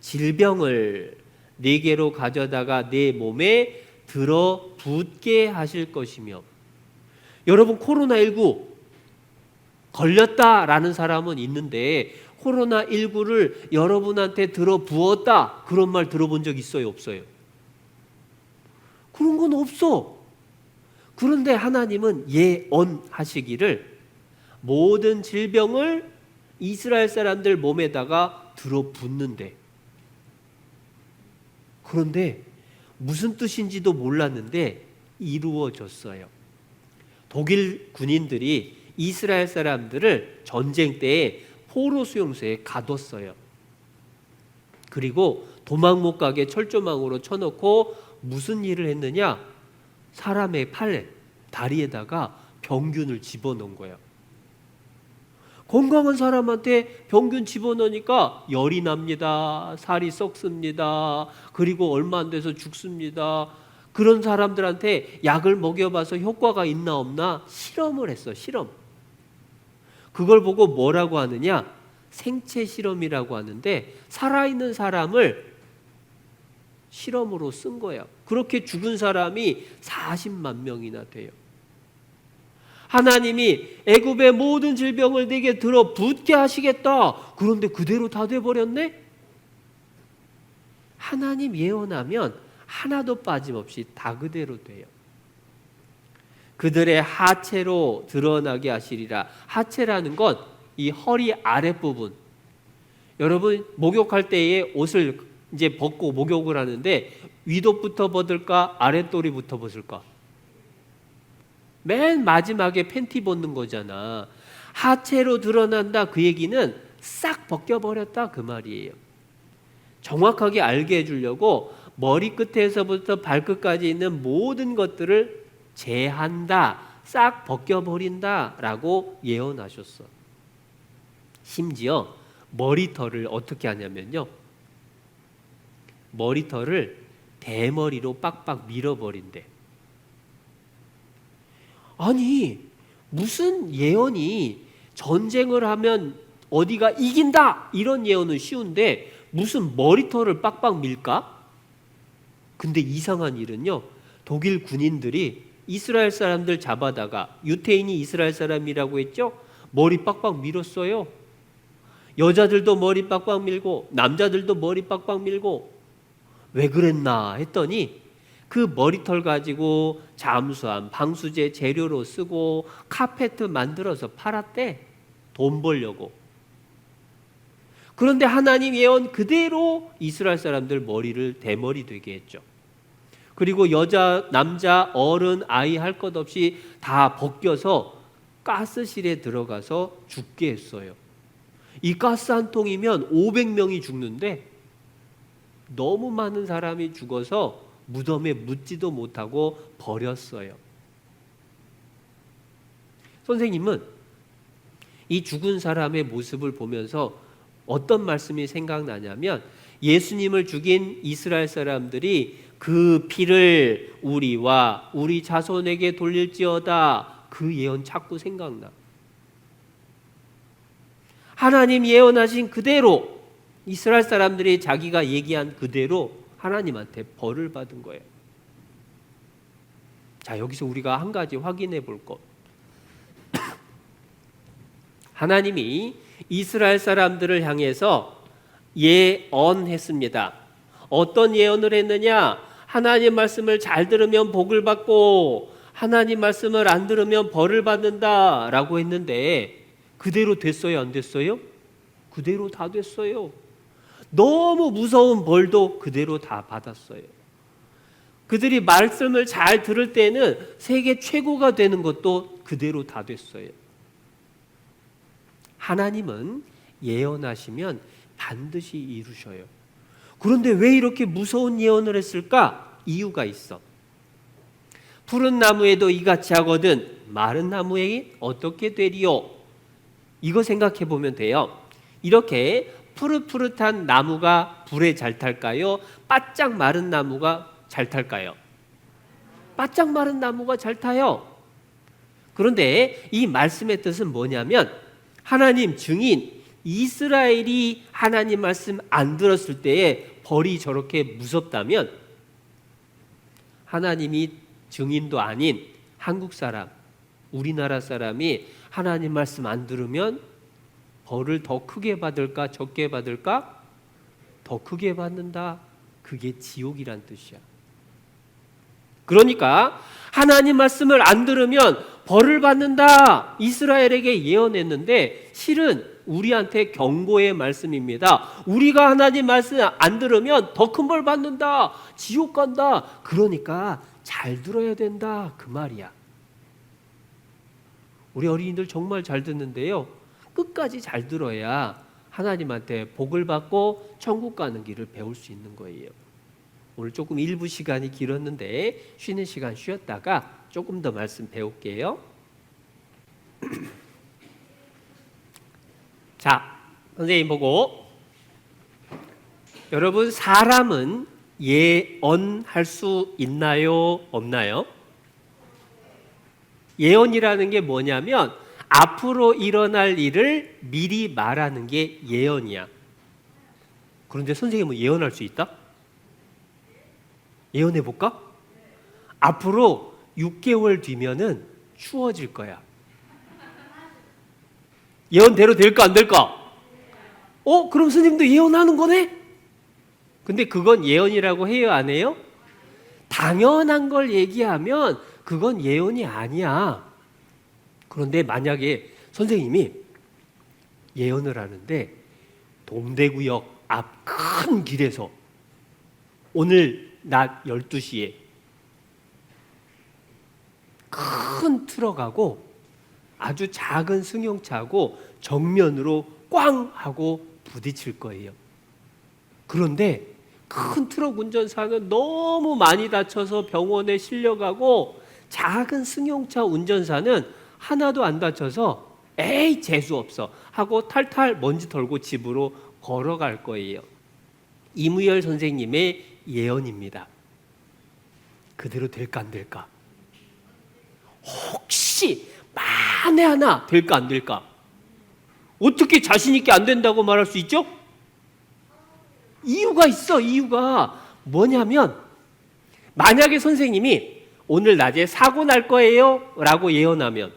질병을 네게로 가져다가 내 몸에 들어붙게 하실 것이며. 여러분, 코로나19 걸렸다라는 사람은 있는데 코로나19를 여러분한테 들어부었다, 그런 말 들어본 적 있어요, 없어요? 그런 건 없어. 그런데 하나님은 예언하시기를 모든 질병을 이스라엘 사람들 몸에다가 들어붙는데, 그런데 무슨 뜻인지도 몰랐는데 이루어졌어요. 독일 군인들이 이스라엘 사람들을 전쟁 때에 포로 수용소에 가뒀어요. 그리고 도망 못 가게 철조망으로 쳐놓고 무슨 일을 했느냐? 사람의 팔, 다리에다가 병균을 집어넣은 거예요. 건강한 사람한테 병균 집어넣으니까 열이 납니다. 살이 썩습니다. 그리고 얼마 안 돼서 죽습니다. 그런 사람들한테 약을 먹여봐서 효과가 있나 없나 실험을 했어, 실험. 그걸 보고 뭐라고 하느냐? 생체 실험이라고 하는데 살아있는 사람을 실험으로 쓴 거야. 그렇게 죽은 사람이 40만 명이나 돼요. 하나님이 애굽의 모든 질병을 네게 들어붙게 하시겠다. 그런데 그대로 다 돼버렸네? 하나님 예언하면 하나도 빠짐없이 다 그대로 돼요. 그들의 하체로 드러나게 하시리라. 하체라는 건 이 허리 아랫부분, 여러분 목욕할 때에 옷을 이제 벗고 목욕을 하는데 윗옷부터 벗을까 아랫도리부터 벗을까? 맨 마지막에 팬티 벗는 거잖아. 하체로 드러난다 그 얘기는 싹 벗겨버렸다 그 말이에요. 정확하게 알게 해주려고 머리끝에서부터 발끝까지 있는 모든 것들을 제한다, 싹 벗겨버린다 라고 예언하셨어. 심지어 머리털을 어떻게 하냐면요, 머리털을 대머리로 빡빡 밀어버린대. 아니 무슨 예언이 전쟁을 하면 어디가 이긴다 이런 예언은 쉬운데 무슨 머리털을 빡빡 밀까? 근데 이상한 일은요, 독일 군인들이 이스라엘 사람들 잡아다가, 유태인이 이스라엘 사람이라고 했죠? 머리 빡빡 밀었어요. 여자들도 머리 빡빡 밀고 남자들도 머리 빡빡 밀고. 왜 그랬나 했더니 그 머리털 가지고 잠수함, 방수제 재료로 쓰고 카페트 만들어서 팔았대. 돈 벌려고. 그런데 하나님 예언 그대로 이스라엘 사람들 머리를 대머리 되게 했죠. 그리고 여자, 남자, 어른, 아이 할 것 없이 다 벗겨서 가스실에 들어가서 죽게 했어요. 이 가스 한 통이면 500명이 죽는데 너무 많은 사람이 죽어서 무덤에 묻지도 못하고 버렸어요. 선생님은 이 죽은 사람의 모습을 보면서 어떤 말씀이 생각나냐면, 예수님을 죽인 이스라엘 사람들이 그 피를 우리와 우리 자손에게 돌릴지어다, 그 예언 자꾸 생각나. 하나님 예언하신 그대로 이스라엘 사람들이 자기가 얘기한 그대로 하나님한테 벌을 받은 거예요. 자, 여기서 우리가 한 가지 확인해 볼 것. 하나님이 이스라엘 사람들을 향해서 예언했습니다. 어떤 예언을 했느냐? 하나님 말씀을 잘 들으면 복을 받고 하나님 말씀을 안 들으면 벌을 받는다 라고 했는데 그대로 됐어요, 안 됐어요? 그대로 다 됐어요. 너무 무서운 벌도 그대로 다 받았어요. 그들이 말씀을 잘 들을 때는 세계 최고가 되는 것도 그대로 다 됐어요. 하나님은 예언하시면 반드시 이루셔요. 그런데 왜 이렇게 무서운 예언을 했을까? 이유가 있어. 푸른 나무에도 이같이 하거든 마른 나무에 어떻게 되리요? 이거 생각해 보면 돼요. 이렇게 푸릇푸릇한 나무가 불에 잘 탈까요? 바짝 마른 나무가 잘 탈까요? 바짝 마른 나무가 잘 타요. 그런데 이 말씀의 뜻은 뭐냐면, 하나님 증인 이스라엘이 하나님 말씀 안 들었을 때에 벌이 저렇게 무섭다면, 하나님이 증인도 아닌 한국 사람, 우리나라 사람이 하나님 말씀 안 들으면 벌을 더 크게 받을까 적게 받을까? 더 크게 받는다. 그게 지옥이란 뜻이야. 그러니까 하나님 말씀을 안 들으면 벌을 받는다, 이스라엘에게 예언했는데 실은 우리한테 경고의 말씀입니다. 우리가 하나님 말씀 안 들으면 더 큰 벌 받는다, 지옥 간다. 그러니까 잘 들어야 된다 그 말이야. 우리 어린이들 정말 잘 듣는데요, 끝까지 잘 들어야 하나님한테 복을 받고 천국 가는 길을 배울 수 있는 거예요. 오늘 조금 일부 시간이 길었는데 쉬는 시간 쉬었다가 조금 더 말씀 배울게요. 자, 선생님 보고, 여러분 사람은 예언할 수 있나요? 없나요? 예언이라는 게 뭐냐면 앞으로 일어날 일을 미리 말하는 게 예언이야. 그런데 선생님은 예언할 수 있다? 예언해 볼까? 앞으로 6개월 뒤면은 추워질 거야. 예언대로 될까 안 될까? 그럼 선생님도 예언하는 거네? 근데 그건 예언이라고 해요, 안 해요? 당연한 걸 얘기하면 그건 예언이 아니야. 그런데 만약에 선생님이 예언을 하는데 동대구역 앞 큰 길에서 오늘 낮 12시에 큰 트럭하고 아주 작은 승용차하고 정면으로 꽝 하고 부딪힐 거예요. 그런데 큰 트럭 운전사는 너무 많이 다쳐서 병원에 실려가고 작은 승용차 운전사는 하나도 안 다쳐서 에이 재수없어 하고 탈탈 먼지 털고 집으로 걸어갈 거예요. 이무열 선생님의 예언입니다. 그대로 될까 안 될까? 혹시 만에 하나 될까 안 될까? 어떻게 자신 있게 안 된다고 말할 수 있죠? 이유가 있어. 이유가 뭐냐면 만약에 선생님이 오늘 낮에 사고 날 거예요 라고 예언하면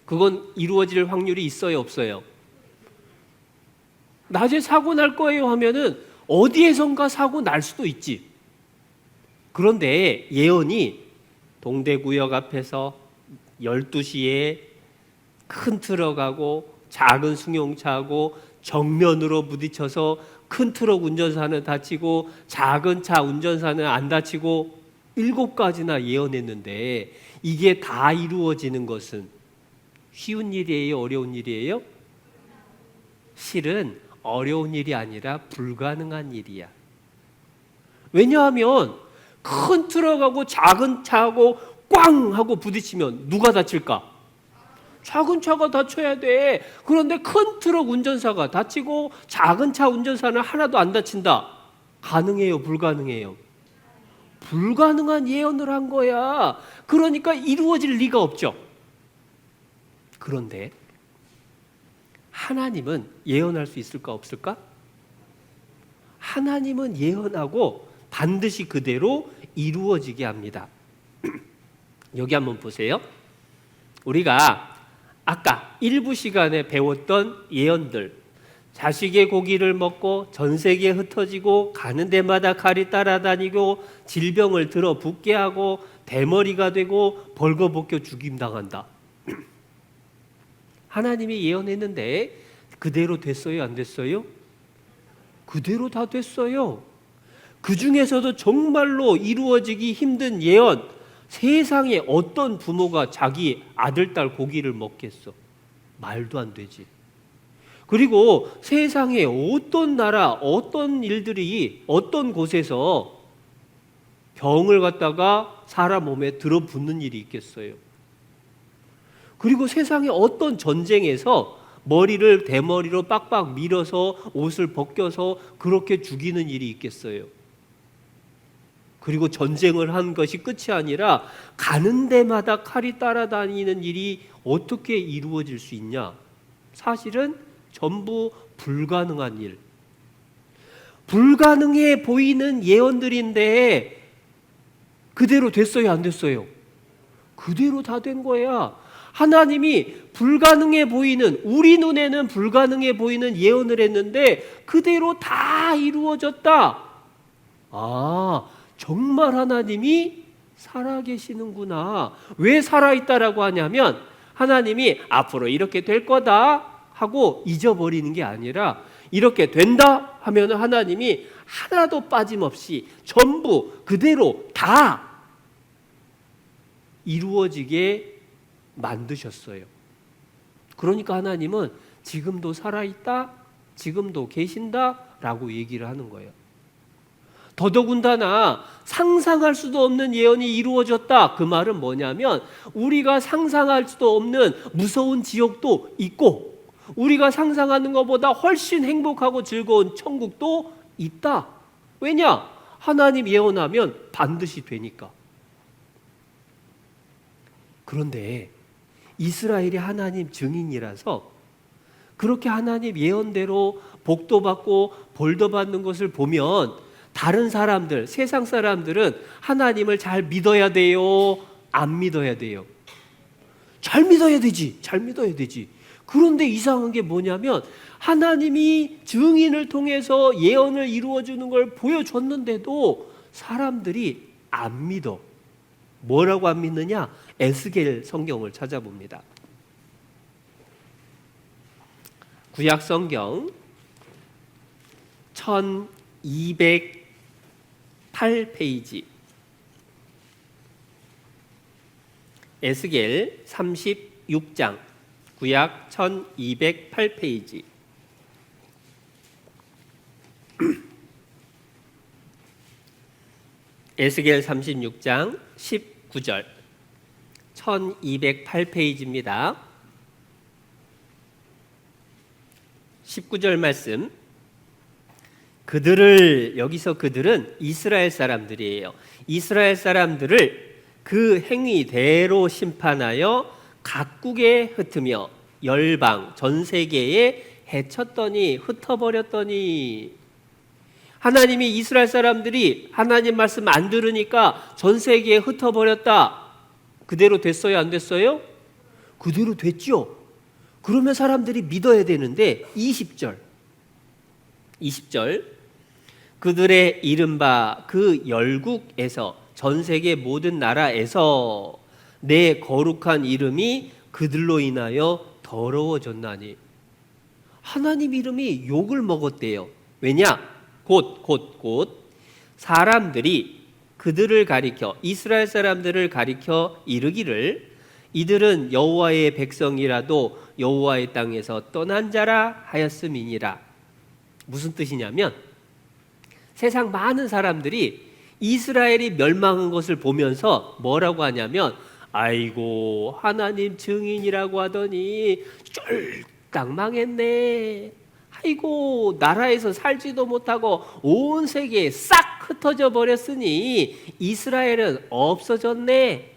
그건 이루어질 확률이 있어요 없어요? 낮에 사고 날 거예요 하면은 어디에선가 사고 날 수도 있지. 그런데 예언이 동대구역 앞에서 12시에 큰 트럭하고 작은 승용차하고 정면으로 부딪혀서 큰 트럭 운전사는 다치고 작은 차 운전사는 안 다치고 7가지나 예언했는데 이게 다 이루어지는 것은 쉬운 일이에요? 어려운 일이에요? 실은 어려운 일이 아니라 불가능한 일이야. 왜냐하면 큰 트럭하고 작은 차하고 꽝 하고 부딪히면 누가 다칠까? 작은 차가 다쳐야 돼. 그런데 큰 트럭 운전사가 다치고 작은 차 운전사는 하나도 안 다친다. 가능해요? 불가능해요? 불가능한 예언을 한 거야. 그러니까 이루어질 리가 없죠. 그런데 하나님은 예언할 수 있을까 없을까? 하나님은 예언하고 반드시 그대로 이루어지게 합니다. 여기 한번 보세요. 우리가 아까 일부 시간에 배웠던 예언들, 자식의 고기를 먹고 전 세계에 흩어지고 가는 데마다 칼이 따라다니고 질병을 들어 붓게 하고 대머리가 되고 벌거벗겨 죽임당한다. 하나님이 예언했는데 그대로 됐어요? 안 됐어요? 그대로 다 됐어요. 그 중에서도 정말로 이루어지기 힘든 예언, 세상에 어떤 부모가 자기 아들, 딸 고기를 먹겠어? 말도 안 되지. 그리고 세상에 어떤 나라, 어떤 일들이 어떤 곳에서 병을 갖다가 사람 몸에 들어붙는 일이 있겠어요? 그리고 세상에 어떤 전쟁에서 머리를 대머리로 빡빡 밀어서 옷을 벗겨서 그렇게 죽이는 일이 있겠어요? 그리고 전쟁을 한 것이 끝이 아니라 가는 데마다 칼이 따라다니는 일이 어떻게 이루어질 수 있냐? 사실은 전부 불가능한 일. 불가능해 보이는 예언들인데 그대로 됐어요, 안 됐어요? 그대로 다 된 거야. 하나님이 불가능해 보이는, 우리 눈에는 불가능해 보이는 예언을 했는데 그대로 다 이루어졌다. 아, 정말 하나님이 살아계시는구나. 왜 살아있다라고 하냐면 하나님이 앞으로 이렇게 될 거다 하고 잊어버리는 게 아니라 이렇게 된다 하면 하나님이 하나도 빠짐없이 전부 그대로 다 이루어지게 만드셨어요. 그러니까 하나님은 지금도 살아있다, 지금도 계신다 라고 얘기를 하는 거예요. 더더군다나 상상할 수도 없는 예언이 이루어졌다. 그 말은 뭐냐면 우리가 상상할 수도 없는 무서운 지옥도 있고 우리가 상상하는 것보다 훨씬 행복하고 즐거운 천국도 있다. 왜냐? 하나님 예언하면 반드시 되니까. 그런데 이스라엘이 하나님 증인이라서 그렇게 하나님 예언대로 복도 받고 벌도 받는 것을 보면 다른 사람들, 세상 사람들은 하나님을 잘 믿어야 돼요? 안 믿어야 돼요? 잘 믿어야 되지. 잘 믿어야 되지. 그런데 이상한 게 뭐냐면 하나님이 증인을 통해서 예언을 이루어주는 걸 보여줬는데도 사람들이 안 믿어. 뭐라고 안 믿느냐? 에스겔 성경을 찾아봅니다. 구약 성경 1208페이지. 에스겔 36장 구약 1208페이지. 에스겔 36장 19절 1208페이지입니다. 19절 말씀. 여기서 그들은 이스라엘 사람들이에요. 이스라엘 사람들을 그 행위대로 심판하여 각국에 흩으며 열방 전 세계에 해쳤더니, 흩어버렸더니, 하나님이 이스라엘 사람들이 하나님 말씀 안 들으니까 전 세계에 흩어버렸다. 그대로 됐어요, 안 됐어요? 그대로 됐죠. 그러면 사람들이 믿어야 되는데 20절 그들의 이른바 그 열국에서, 전 세계 모든 나라에서 내 거룩한 이름이 그들로 인하여 더러워졌나니. 하나님 이름이 욕을 먹었대요. 왜냐? 곧 사람들이 그들을 가리켜, 이스라엘 사람들을 가리켜 이르기를 이들은 여호와의 백성이라도 여호와의 땅에서 떠난 자라 하였음이니라. 무슨 뜻이냐면, 세상 많은 사람들이 이스라엘이 멸망한 것을 보면서 뭐라고 하냐면, 아이고 하나님 증인이라고 하더니 쫄딱 망했네. 아이고 나라에서 살지도 못하고 온 세계에 싹 흩어져 버렸으니 이스라엘은 없어졌네.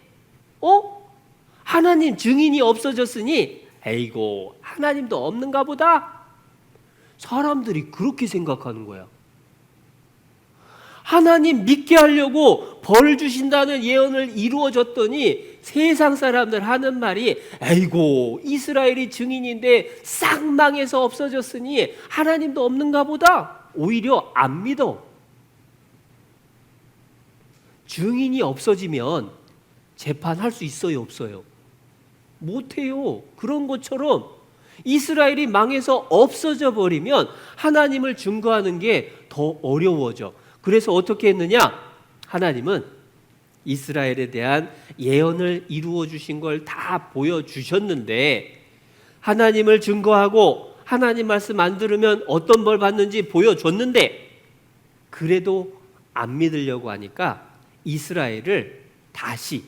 하나님 증인이 없어졌으니 아이고 하나님도 없는가 보다. 사람들이 그렇게 생각하는 거야. 하나님 믿게 하려고 벌 주신다는 예언을 이루어졌더니 세상 사람들 하는 말이, 아이고 이스라엘이 증인인데 싹 망해서 없어졌으니 하나님도 없는가 보다. 오히려 안 믿어. 증인이 없어지면 재판할 수 있어요, 없어요? 못해요. 그런 것처럼 이스라엘이 망해서 없어져 버리면 하나님을 증거하는 게 더 어려워져. 그래서 어떻게 했느냐? 하나님은 이스라엘에 대한 예언을 이루어 주신 걸 다 보여주셨는데, 하나님을 증거하고 하나님 말씀 안 들으면 어떤 벌 받는지 보여줬는데, 그래도 안 믿으려고 하니까 이스라엘을 다시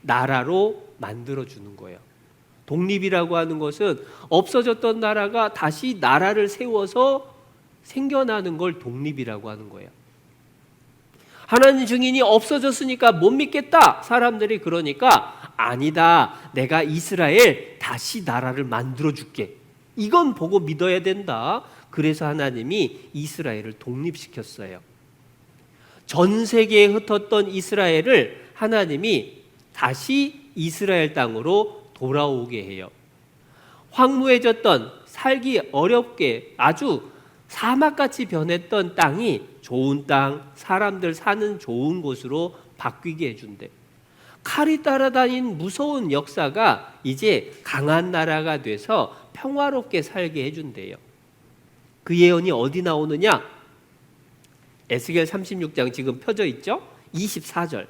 나라로 만들어주는 거예요. 독립이라고 하는 것은 없어졌던 나라가 다시 나라를 세워서 생겨나는 걸 독립이라고 하는 거예요. 하나님 증인이 없어졌으니까 못 믿겠다. 사람들이 그러니까, 아니다, 내가 이스라엘 다시 나라를 만들어줄게. 이건 보고 믿어야 된다. 그래서 하나님이 이스라엘을 독립시켰어요. 전 세계에 흩었던 이스라엘을 하나님이 다시 이스라엘 땅으로 돌아오게 해요. 황무해졌던, 살기 어렵게 아주 사막같이 변했던 땅이 좋은 땅, 사람들 사는 좋은 곳으로 바뀌게 해준대. 칼이 따라다닌 무서운 역사가 이제 강한 나라가 돼서 평화롭게 살게 해준대요. 그 예언이 어디 나오느냐? 에스겔 36장 지금 펴져 있죠? 24절.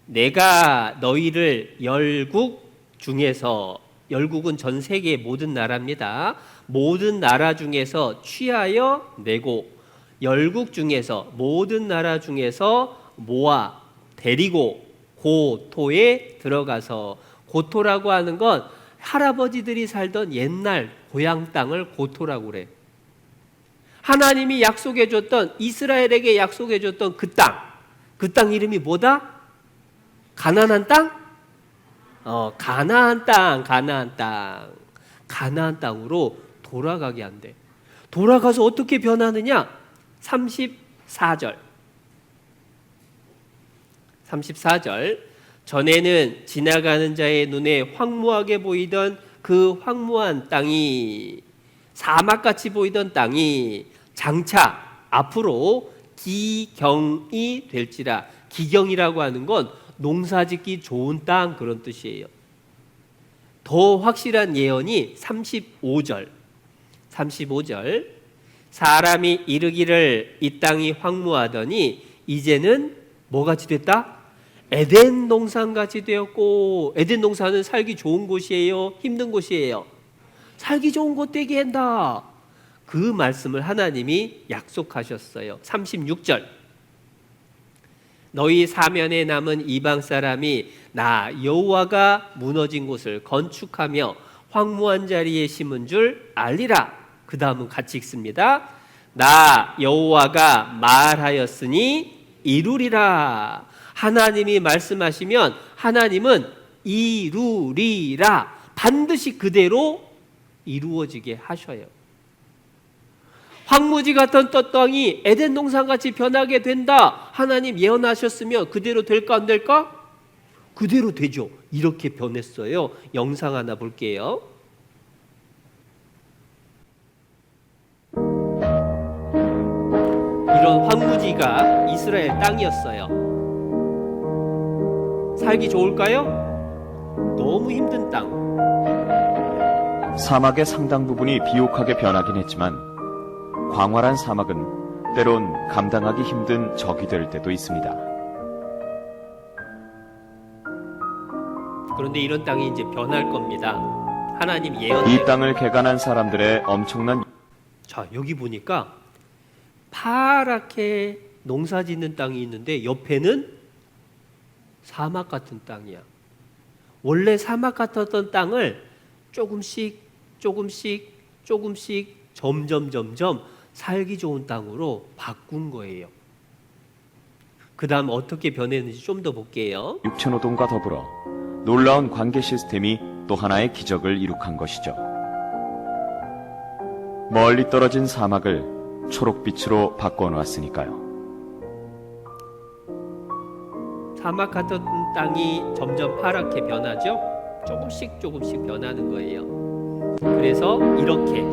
내가 너희를 열국 중에서, 열국은 전 세계의 모든 나라입니다. 모든 나라 중에서 취하여 내고 열국 중에서, 모든 나라 중에서 모아 데리고 고토에 들어가서, 고토라고 하는 건 할아버지들이 살던 옛날 고향 땅을 고토라고 그래. 하나님이 약속해 줬던, 이스라엘에게 약속해 줬던 그 땅 이름이 뭐다? 가나안 땅? 가나안 땅으로 돌아가게 한대. 돌아가서 어떻게 변하느냐? 34절. 전에는 지나가는 자의 눈에 황무하게 보이던 그 황무한 땅이, 사막같이 보이던 땅이 장차 앞으로 기경이 될지라. 기경이라고 하는 건 농사짓기 좋은 땅, 그런 뜻이에요. 더 확실한 예언이 35절. 사람이 이르기를 이 땅이 황무하더니 이제는 뭐같이 됐다? 에덴 동산같이 되었고, 에덴 동산은 살기 좋은 곳이에요? 힘든 곳이에요? 살기 좋은 곳 되게 한다. 그 말씀을 하나님이 약속하셨어요. 36절. 너희 사면에 남은 이방 사람이 나 여호와가 무너진 곳을 건축하며 황무한 자리에 심은 줄 알리라. 그 다음은 같이 읽습니다. 나 여호와가 말하였으니 이루리라. 하나님이 말씀하시면 하나님은 이루리라. 반드시 그대로 이루어지게 하셔요. 황무지 같은 땅이 에덴 동산같이 변하게 된다. 하나님 예언하셨으면 그대로 될까 안 될까? 그대로 되죠. 이렇게 변했어요. 영상 하나 볼게요. 이런 황무지가 이스라엘 땅이었어요. 살기 좋을까요? 너무 힘든 땅. 사막의 상당 부분이 비옥하게 변하긴 했지만 광활한 사막은 때론 감당하기 힘든 적이 될 때도 있습니다. 그런데 이런 땅이 이제 변할 겁니다. 하나님 예언. 이 땅을 개간한 사람들의 엄청난 자, 여기 보니까 파랗게 농사 짓는 땅이 있는데 옆에는 사막 같은 땅이야. 원래 사막 같았던 땅을 조금씩 점점 살기 좋은 땅으로 바꾼 거예요. 그 다음 어떻게 변했는지 좀 더 볼게요. 육체노동과 더불어 놀라운 관계 시스템이 또 하나의 기적을 이룩한 것이죠. 멀리 떨어진 사막을 초록빛으로 바꿔놓았으니까요. 사막 같은 땅이 점점 파랗게 변하죠. 조금씩 변하는 거예요. 그래서 이렇게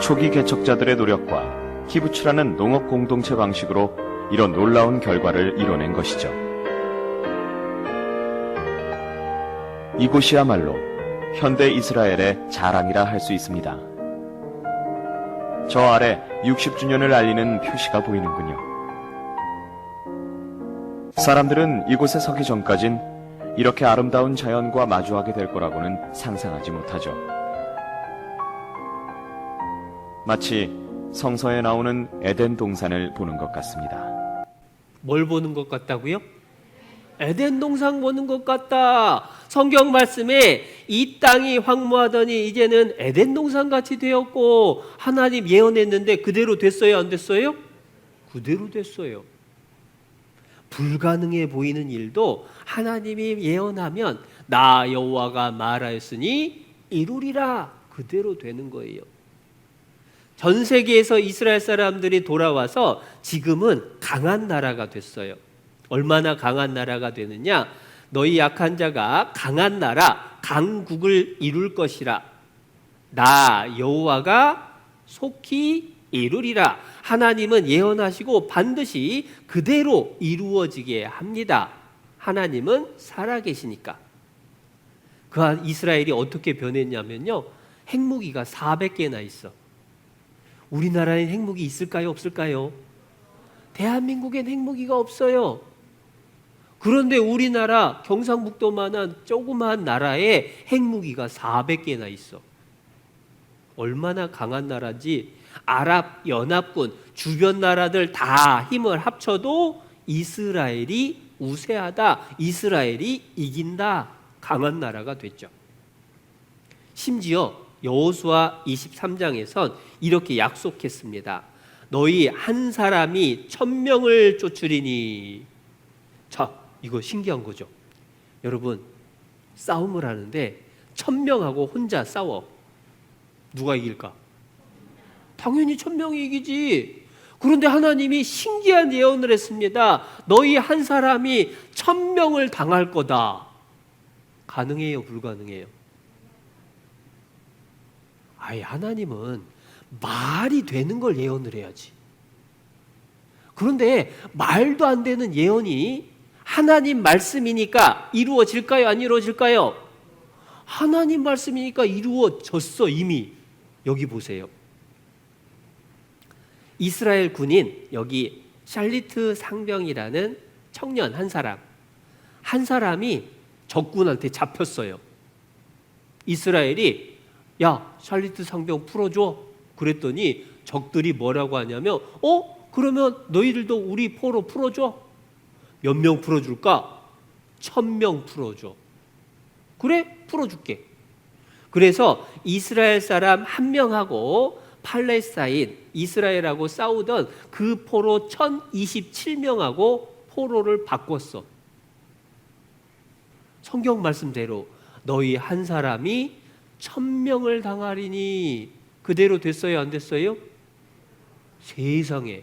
초기 개척자들의 노력과 키부츠라는 농업 공동체 방식으로 이런 놀라운 결과를 이뤄낸 것이죠. 이곳이야말로 현대 이스라엘의 자랑이라 할 수 있습니다. 저 아래 60주년을 알리는 표시가 보이는군요. 사람들은 이곳에 서기 전까진 이렇게 아름다운 자연과 마주하게 될 거라고는 상상하지 못하죠. 마치 성서에 나오는 에덴 동산을 보는 것 같습니다. 뭘 보는 것 같다고요? 에덴 동산 보는 것 같다. 성경 말씀에 이 땅이 황무하더니 이제는 에덴 동산 같이 되었고, 하나님 예언했는데 그대로 됐어요, 안 됐어요? 그대로 됐어요. 불가능해 보이는 일도 하나님이 예언하면 나 여호와가 말하였으니 이루리라. 그대로 되는 거예요. 전 세계에서 이스라엘 사람들이 돌아와서 지금은 강한 나라가 됐어요. 얼마나 강한 나라가 되느냐? 너희 약한 자가 강한 나라, 강국을 이룰 것이라. 나 여호와가 속히 이루리라. 하나님은 예언하시고 반드시 그대로 이루어지게 합니다. 하나님은 살아계시니까. 그 이스라엘이 어떻게 변했냐면요, 핵무기가 400개나 있어. 우리나라엔 핵무기 있을까요, 없을까요? 대한민국엔 핵무기가 없어요. 그런데 우리나라 경상북도만한 조그마한 나라에 핵무기가 400개나 있어. 얼마나 강한 나라인지 아랍연합군 주변 나라들 다 힘을 합쳐도 이스라엘이 우세하다, 이스라엘이 이긴다, 강한 나라가 됐죠. 심지어 여호수아 23장에선 이렇게 약속했습니다. 너희 한 사람이 1000명을 쫓으리니. 자, 이거 신기한 거죠. 여러분, 싸움을 하는데 1000명하고 혼자 싸워. 누가 이길까? 당연히 1000명이 이기지. 그런데 하나님이 신기한 예언을 했습니다. 너희 한 사람이 1000명을 당할 거다. 가능해요, 불가능해요? 아예 하나님은 말이 되는 걸 예언을 해야지. 그런데 말도 안 되는 예언이 하나님 말씀이니까 이루어질까요? 안 이루어질까요? 하나님 말씀이니까 이루어졌어. 이미. 여기 보세요. 이스라엘 군인, 여기 샬리트 상병이라는 청년 한 사람이 적군한테 잡혔어요. 이스라엘이 야, 샬리트 상병 풀어줘. 그랬더니 적들이 뭐라고 하냐면 그러면 너희들도 우리 포로 풀어줘. 몇 명 풀어줄까? 1000명 풀어줘. 그래? 풀어줄게. 그래서 이스라엘 사람 1명하고 팔레스타인, 이스라엘하고 싸우던 그 포로 1027명하고 포로를 바꿨어. 성경 말씀대로 너희 한 사람이 1000명을 당하리니 그대로 됐어요? 안 됐어요? 세상에,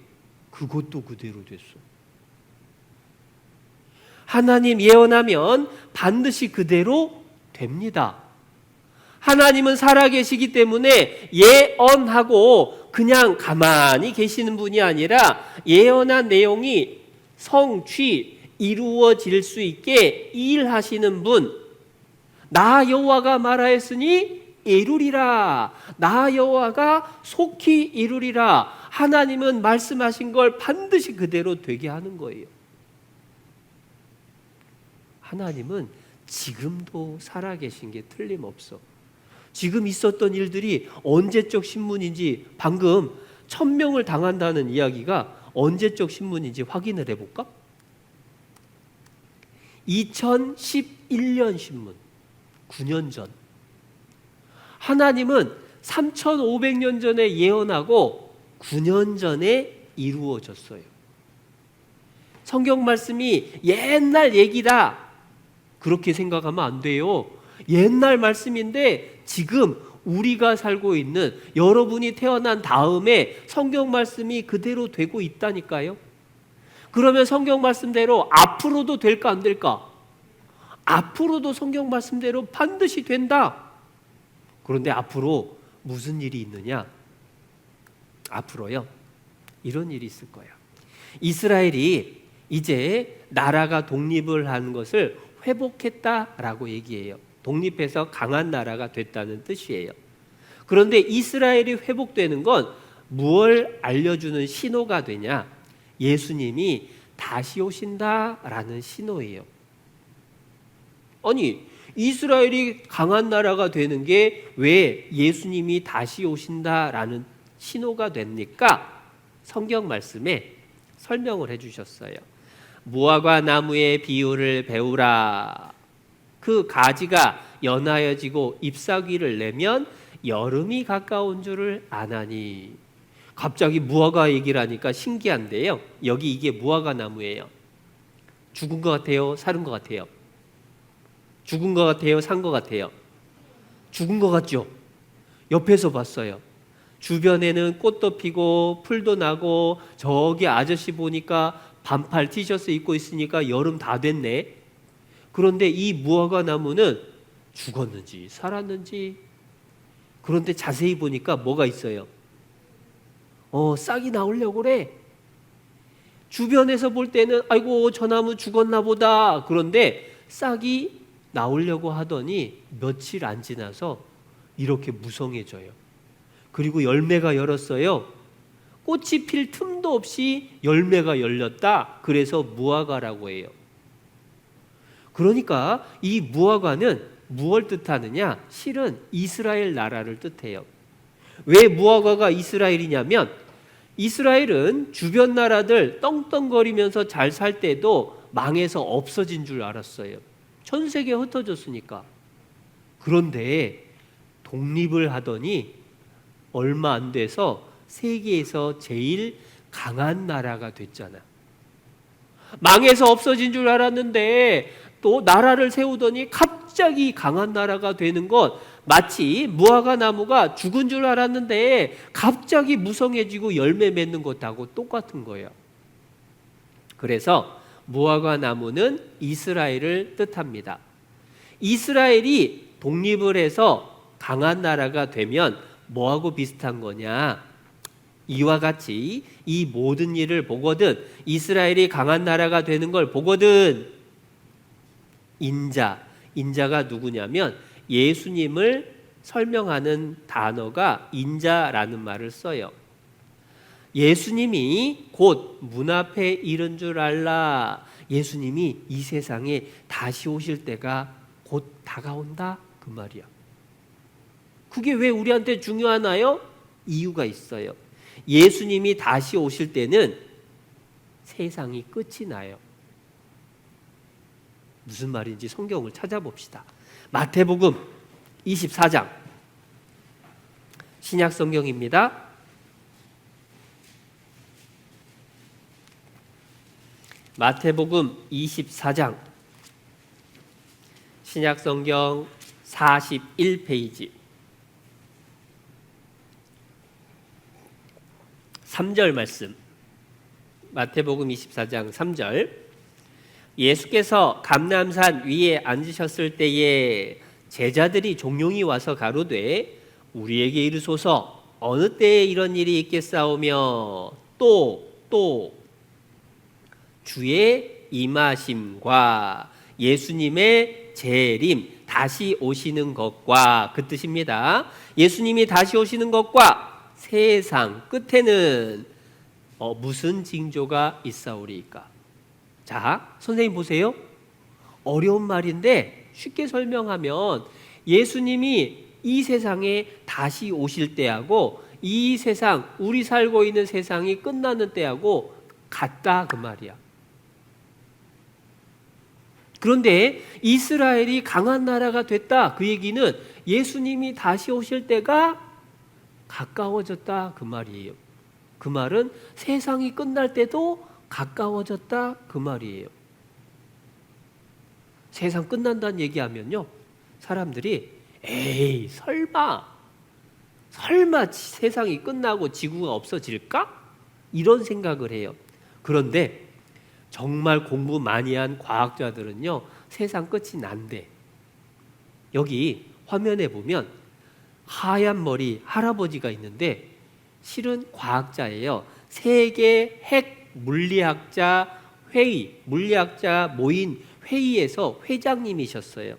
그것도 그대로 됐어. 하나님 예언하면 반드시 그대로 됩니다. 하나님은 살아계시기 때문에 예언하고 그냥 가만히 계시는 분이 아니라 예언한 내용이 성취, 이루어질 수 있게 일하시는 분. 나 여호와가 말하였으니 이루리라. 나 여호와가 속히 이루리라. 하나님은 말씀하신 걸 반드시 그대로 되게 하는 거예요. 하나님은 지금도 살아계신 게 틀림없어. 지금 있었던 일들이 언제적 신문인지, 방금 1000명을 당한다는 이야기가 언제적 신문인지 확인을 해볼까? 2011년 신문, 9년 전. 하나님은 3500년 전에 예언하고 9년 전에 이루어졌어요. 성경 말씀이 옛날 얘기다, 그렇게 생각하면 안 돼요. 옛날 말씀인데 지금 우리가 살고 있는, 여러분이 태어난 다음에 성경 말씀이 그대로 되고 있다니까요. 그러면 성경 말씀대로 앞으로도 될까 안 될까? 앞으로도 성경 말씀대로 반드시 된다. 그런데 앞으로 무슨 일이 있느냐? 앞으로요, 이런 일이 있을 거예요. 이스라엘이 이제 나라가 독립을 한 것을 회복했다라고 얘기해요. 독립해서 강한 나라가 됐다는 뜻이에요. 그런데 이스라엘이 회복되는 건 무엇을 알려주는 신호가 되냐? 예수님이 다시 오신다라는 신호예요. 아니, 이스라엘이 강한 나라가 되는 게 왜 예수님이 다시 오신다라는 신호가 됩니까? 성경 말씀에 설명을 해주셨어요. 무화과 나무의 비유를 배우라. 그 가지가 연하여지고 잎사귀를 내면 여름이 가까운 줄을 아나니. 갑자기 무화과 얘기를 하니까 신기한데요, 여기 이게 무화과 나무예요. 죽은 것 같아요? 살은 것 같아요? 죽은 것 같아요? 산 것 같아요? 죽은 것 같죠? 옆에서 봤어요. 주변에는 꽃도 피고 풀도 나고, 저기 아저씨 보니까 반팔 티셔츠 입고 있으니까 여름 다 됐네. 그런데 이 무화과 나무는 죽었는지 살았는지, 그런데 자세히 보니까 뭐가 있어요? 싹이 나오려고 그래. 주변에서 볼 때는 아이고 저 나무 죽었나 보다. 그런데 싹이 나오려고 하더니 며칠 안 지나서 이렇게 무성해져요. 그리고 열매가 열었어요. 꽃이 필 틈도 없이 열매가 열렸다. 그래서 무화과라고 해요. 그러니까 이 무화과는 무엇을 뜻하느냐? 실은 이스라엘 나라를 뜻해요. 왜 무화과가 이스라엘이냐면, 이스라엘은 주변 나라들 떵떵거리면서 잘 살 때도 망해서 없어진 줄 알았어요. 전 세계에 흩어졌으니까. 그런데 독립을 하더니 얼마 안 돼서 세계에서 제일 강한 나라가 됐잖아. 망해서 없어진 줄 알았는데 또 나라를 세우더니 갑자기 강한 나라가 되는 것, 마치 무화과 나무가 죽은 줄 알았는데 갑자기 무성해지고 열매 맺는 것하고 똑같은 거예요. 그래서 무화과 나무는 이스라엘을 뜻합니다. 이스라엘이 독립을 해서 강한 나라가 되면 뭐하고 비슷한 거냐? 이와 같이 이 모든 일을 보거든, 이스라엘이 강한 나라가 되는 걸 보거든 인자가 누구냐면 예수님을 설명하는 단어가 인자라는 말을 써요. 예수님이 곧 문 앞에 이른 줄 알라. 예수님이 이 세상에 다시 오실 때가 곧 다가온다 그 말이야. 그게 왜 우리한테 중요하나요? 이유가 있어요. 예수님이 다시 오실 때는 세상이 끝이 나요. 무슨 말인지 성경을 찾아봅시다. 마태복음 24장 신약 성경입니다. 마태복음 24장 신약 성경 41페이지 3절 말씀. 마태복음 24장 3절. 예수께서 감람산 위에 앉으셨을 때에 제자들이 종용이 와서 가로되 우리에게 이르소서 어느 때에 이런 일이 있겠사오며 또 주의 임하심과 예수님의 재림 다시 오시는 것과 그 뜻입니다. 예수님이 다시 오시는 것과 세상 끝에는 무슨 징조가 있사오리까? 자, 선생님 보세요. 어려운 말인데 쉽게 설명하면 예수님이 이 세상에 다시 오실 때하고 이 세상, 우리 살고 있는 세상이 끝나는 때하고 같다 그 말이야. 그런데 이스라엘이 강한 나라가 됐다 그 얘기는 예수님이 다시 오실 때가 가까워졌다 그 말이에요. 그 말은 세상이 끝날 때도 가까워졌다 그 말이에요. 세상 끝난다는 얘기하면요, 사람들이 에이 설마 세상이 끝나고 지구가 없어질까? 이런 생각을 해요. 그런데 정말 공부 많이 한 과학자들은요, 세상 끝이 난대. 여기 화면에 보면 하얀 머리 할아버지가 있는데 실은 과학자예요. 세계 핵 물리학자 모인 회의에서 회장님이셨어요.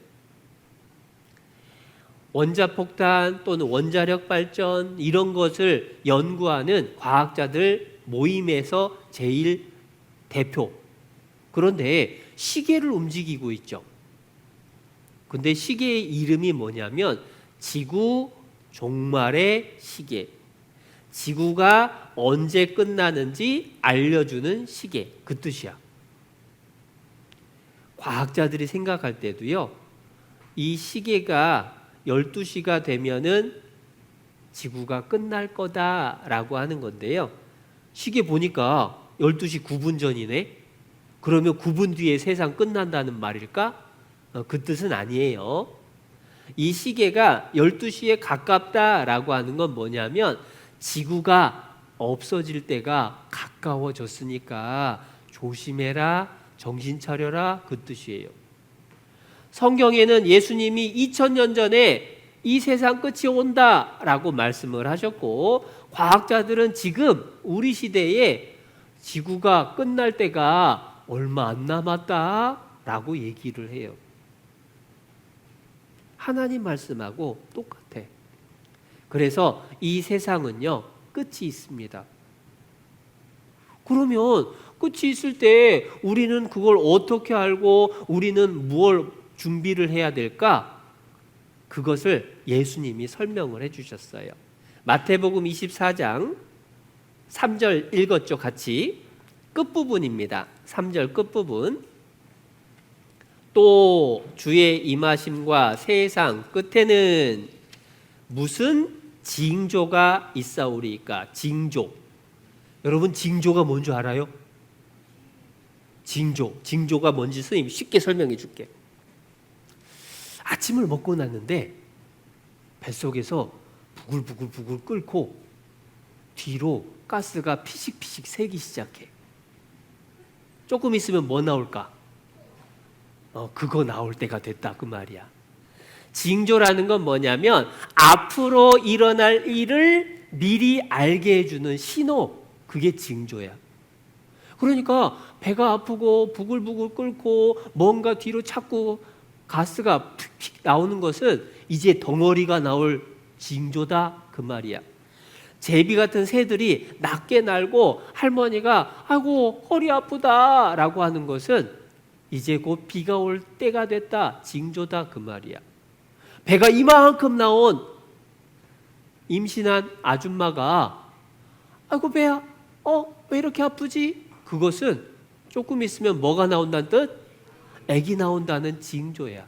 원자폭탄 또는 원자력 발전 이런 것을 연구하는 과학자들 모임에서 제일 대표. 그런데 시계를 움직이고 있죠. 근데 시계의 이름이 뭐냐면 지구 종말의 시계. 지구가 언제 끝나는지 알려주는 시계. 그 뜻이야. 과학자들이 생각할 때도요, 이 시계가 12시가 되면은 지구가 끝날 거다라고 하는 건데요. 시계 보니까 12시 9분 전이네. 그러면 9분 뒤에 세상 끝난다는 말일까? 그 뜻은 아니에요. 이 시계가 12시에 가깝다라고 하는 건 뭐냐면 지구가 없어질 때가 가까워졌으니까 조심해라, 정신 차려라 그 뜻이에요. 성경에는 예수님이 2000년 전에 이 세상 끝이 온다라고 말씀을 하셨고, 과학자들은 지금 우리 시대에 지구가 끝날 때가 얼마 안 남았다라고 얘기를 해요. 하나님 말씀하고 똑같아. 그래서 이 세상은요, 끝이 있습니다. 그러면 끝이 있을 때 우리는 그걸 어떻게 알고 우리는 무엇을 준비를 해야 될까? 그것을 예수님이 설명을 해주셨어요. 마태복음 24장 3절 읽었죠, 같이. 끝부분입니다. 3절 끝부분. 또 주의 임하심과 세상 끝에는 무슨 징조가 있사오리까? 징조. 여러분, 징조가 뭔지 알아요? 징조가 뭔지 선생님이 쉽게 설명해 줄게. 아침을 먹고 났는데 뱃속에서 부글부글 끓고 뒤로 가스가 피식피식 새기 시작해. 조금 있으면 뭐 나올까? 그거 나올 때가 됐다 그 말이야. 징조라는 건 뭐냐면 앞으로 일어날 일을 미리 알게 해주는 신호. 그게 징조야. 그러니까 배가 아프고 부글부글 끓고 뭔가 뒤로 자꾸 가스가 픽픽 나오는 것은 이제 덩어리가 나올 징조다 그 말이야. 제비 같은 새들이 낮게 날고 할머니가 아이고 허리 아프다 라고 하는 것은 이제 곧 비가 올 때가 됐다 징조다 그 말이야. 배가 이만큼 나온 임신한 아줌마가 아이고 배야 왜 이렇게 아프지? 그것은 조금 있으면 뭐가 나온다는 뜻? 아기 나온다는 징조야.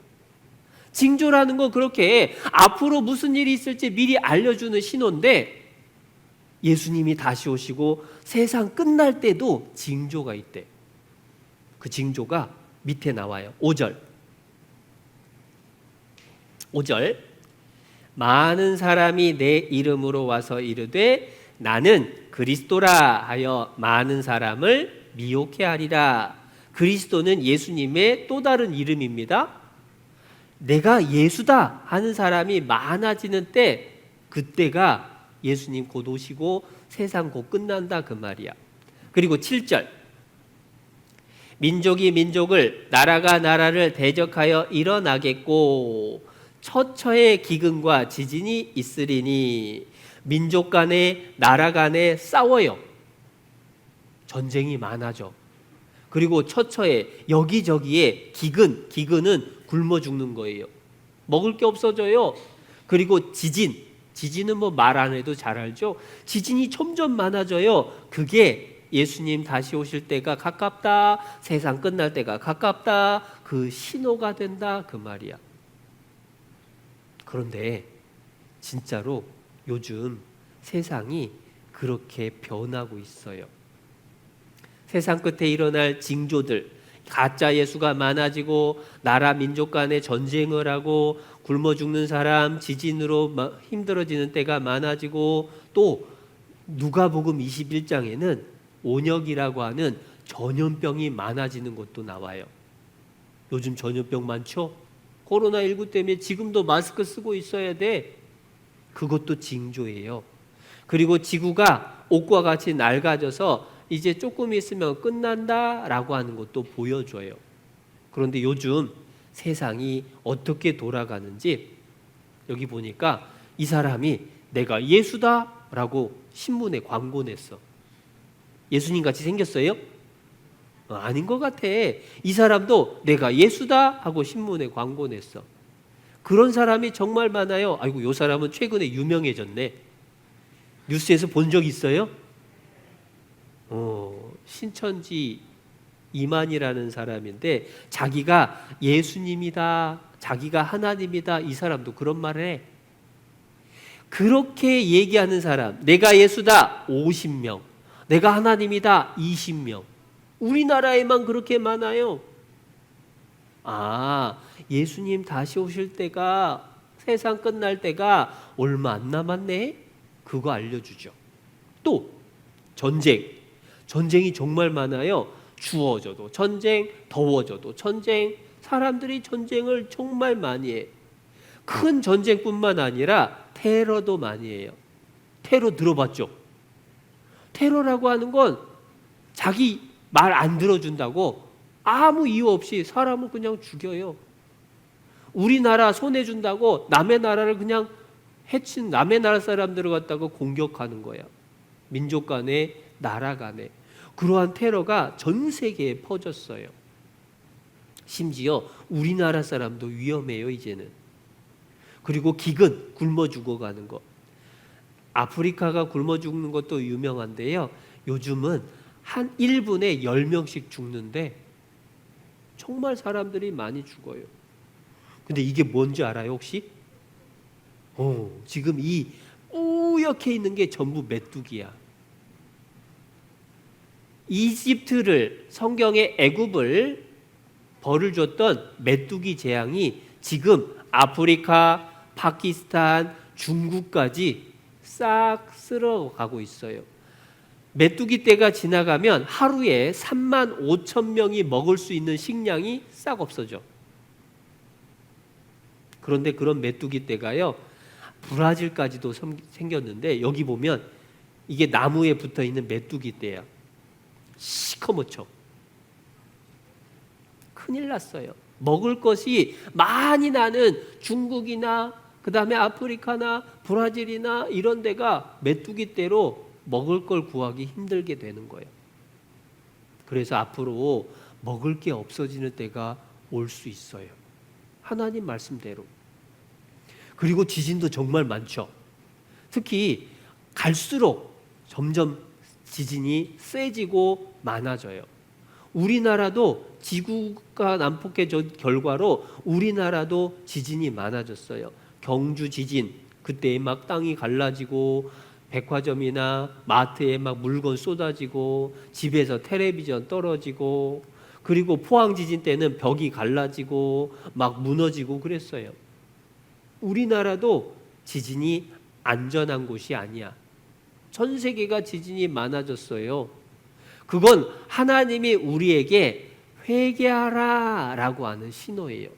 징조라는 건 그렇게 앞으로 무슨 일이 있을지 미리 알려주는 신호인데 예수님이 다시 오시고 세상 끝날 때도 징조가 있대. 그 징조가 밑에 나와요. 5절 많은 사람이 내 이름으로 와서 이르되 나는 그리스도라 하여 많은 사람을 미혹해 하리라. 그리스도는 예수님의 또 다른 이름입니다. 내가 예수다 하는 사람이 많아지는 때 그때가 예수님 곧 오시고 세상 곧 끝난다 그 말이야. 그리고 7절 민족이 민족을 나라가 나라를 대적하여 일어나겠고 처처의 기근과 지진이 있으리니 민족 간에 나라 간에 싸워요. 전쟁이 많아져. 그리고 처처에 여기저기에 기근은 굶어 죽는 거예요. 먹을 게 없어져요. 그리고 지진은 뭐 말 안 해도 잘 알죠. 지진이 점점 많아져요. 그게 예수님 다시 오실 때가 가깝다, 세상 끝날 때가 가깝다, 그 신호가 된다 그 말이야. 그런데 진짜로 요즘 세상이 그렇게 변하고 있어요. 세상 끝에 일어날 징조들, 가짜 예수가 많아지고 나라 민족 간에 전쟁을 하고 굶어 죽는 사람, 지진으로 힘들어지는 때가 많아지고 또 누가복음 21장에는 온역이라고 하는 전염병이 많아지는 것도 나와요. 요즘 전염병 많죠? 코로나19 때문에 지금도 마스크 쓰고 있어야 돼. 그것도 징조예요. 그리고 지구가 옷과 같이 낡아져서 이제 조금 있으면 끝난다라고 하는 것도 보여줘요. 그런데 요즘 세상이 어떻게 돌아가는지 여기 보니까 이 사람이 내가 예수다라고 신문에 광고 냈어. 예수님 같이 생겼어요? 아닌 것 같아. 이 사람도 내가 예수다 하고 신문에 광고 냈어. 그런 사람이 정말 많아요. 아이고, 요 사람은 최근에 유명해졌네. 뉴스에서 본 적 있어요? 신천지 이만이라는 사람인데 자기가 예수님이다, 자기가 하나님이다, 이 사람도 그런 말을 해. 그렇게 얘기하는 사람, 내가 예수다 50명, 내가 하나님이다 20명. 우리나라에만 그렇게 많아요. 예수님 다시 오실 때가, 세상 끝날 때가 얼마 안 남았네? 그거 알려주죠. 또 전쟁이 정말 많아요. 추워져도 전쟁, 더워져도 전쟁, 사람들이 전쟁을 정말 많이 해. 큰 전쟁뿐만 아니라 테러도 많이 해요. 테러 들어봤죠? 테러라고 하는 건 자기 말 안 들어준다고 아무 이유 없이 사람을 그냥 죽여요. 우리나라 손해준다고 남의 나라를 그냥 해친, 남의 나라 사람들을 갖다가 공격하는 거야. 민족 간에, 나라 간에. 그러한 테러가 전 세계에 퍼졌어요. 심지어 우리나라 사람도 위험해요, 이제는. 그리고 기근, 굶어 죽어가는 것. 아프리카가 굶어 죽는 것도 유명한데요. 요즘은 한 1분에 10명씩 죽는데 정말 사람들이 많이 죽어요. 근데 이게 뭔지 알아요, 혹시? 지금 이 뿌옇게 있는 게 전부 메뚜기야. 이집트를, 성경의 애굽을 벌을 줬던 메뚜기 재앙이 지금 아프리카, 파키스탄, 중국까지 싹 쓸어가고 있어요. 메뚜기 때가 지나가면 하루에 3만 5천 명이 먹을 수 있는 식량이 싹 없어져. 그런데 그런 메뚜기 때가요, 브라질까지도 생겼는데 여기 보면 이게 나무에 붙어 있는 메뚜기 때야. 시커멓죠. 큰일 났어요. 먹을 것이 많이 나는 중국이나 그 다음에 아프리카나 브라질이나 이런 데가 메뚜기 떼로 먹을 걸 구하기 힘들게 되는 거예요. 그래서 앞으로 먹을 게 없어지는 때가 올 수 있어요. 하나님 말씀대로. 그리고 지진도 정말 많죠. 특히 갈수록 점점 지진이 세지고 많아져요. 우리나라도 지구가 난폭해진 결과로 우리나라도 지진이 많아졌어요. 경주 지진, 그때 막 땅이 갈라지고 백화점이나 마트에 막 물건 쏟아지고 집에서 텔레비전 떨어지고, 그리고 포항 지진 때는 벽이 갈라지고 막 무너지고 그랬어요. 우리나라도 지진이 안전한 곳이 아니야. 전 세계가 지진이 많아졌어요. 그건 하나님이 우리에게 회개하라 라고 하는 신호예요.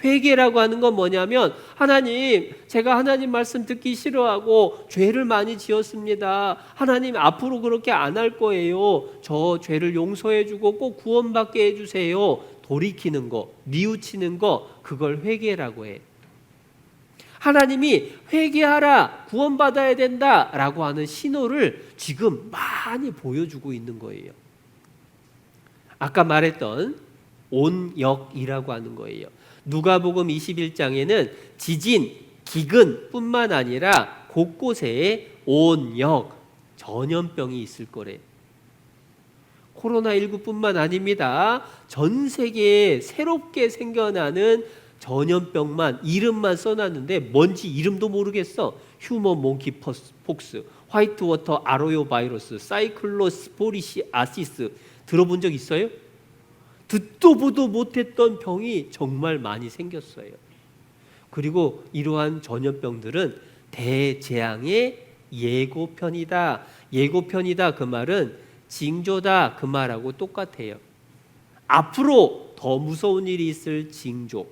회개라고 하는 건 뭐냐면, 하나님, 제가 하나님 말씀 듣기 싫어하고 죄를 많이 지었습니다. 하나님 앞으로 그렇게 안 할 거예요. 저 죄를 용서해 주고 꼭 구원받게 해 주세요. 돌이키는 거, 뉘우치는 거, 그걸 회개라고 해. 하나님이 회개하라, 구원받아야 된다라고 하는 신호를 지금 많이 보여주고 있는 거예요. 아까 말했던 온역이라고 하는 거예요. 누가복음 21장에는 지진, 기근뿐만 아니라 곳곳에 온역, 전염병이 있을 거래. 코로나19뿐만 아닙니다. 전 세계에 새롭게 생겨나는 전염병만 이름만 써놨는데 뭔지 이름도 모르겠어. 휴먼 몽키 폭스, 화이트워터 아로요 바이러스, 사이클로스포리시아시스 들어본 적 있어요? 듣도 보도 못했던 병이 정말 많이 생겼어요. 그리고 이러한 전염병들은 대재앙의 예고편이다. 예고편이다 그 말은 징조다 그 말하고 똑같아요. 앞으로 더 무서운 일이 있을 징조.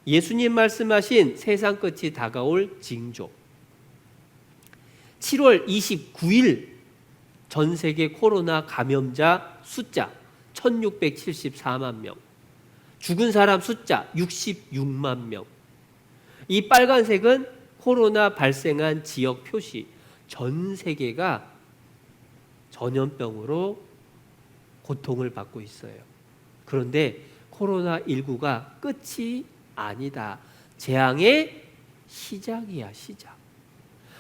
예수님 말씀하신 세상 끝이 다가올 징조. 7월 29일 전 세계 코로나 감염자 숫자 1674만 명, 죽은 사람 숫자 66만 명. 이 빨간색은 코로나 발생한 지역 표시. 전 세계가 전염병으로 고통을 받고 있어요. 그런데 코로나19가 끝이 아니다. 재앙의 시작이야, 시작.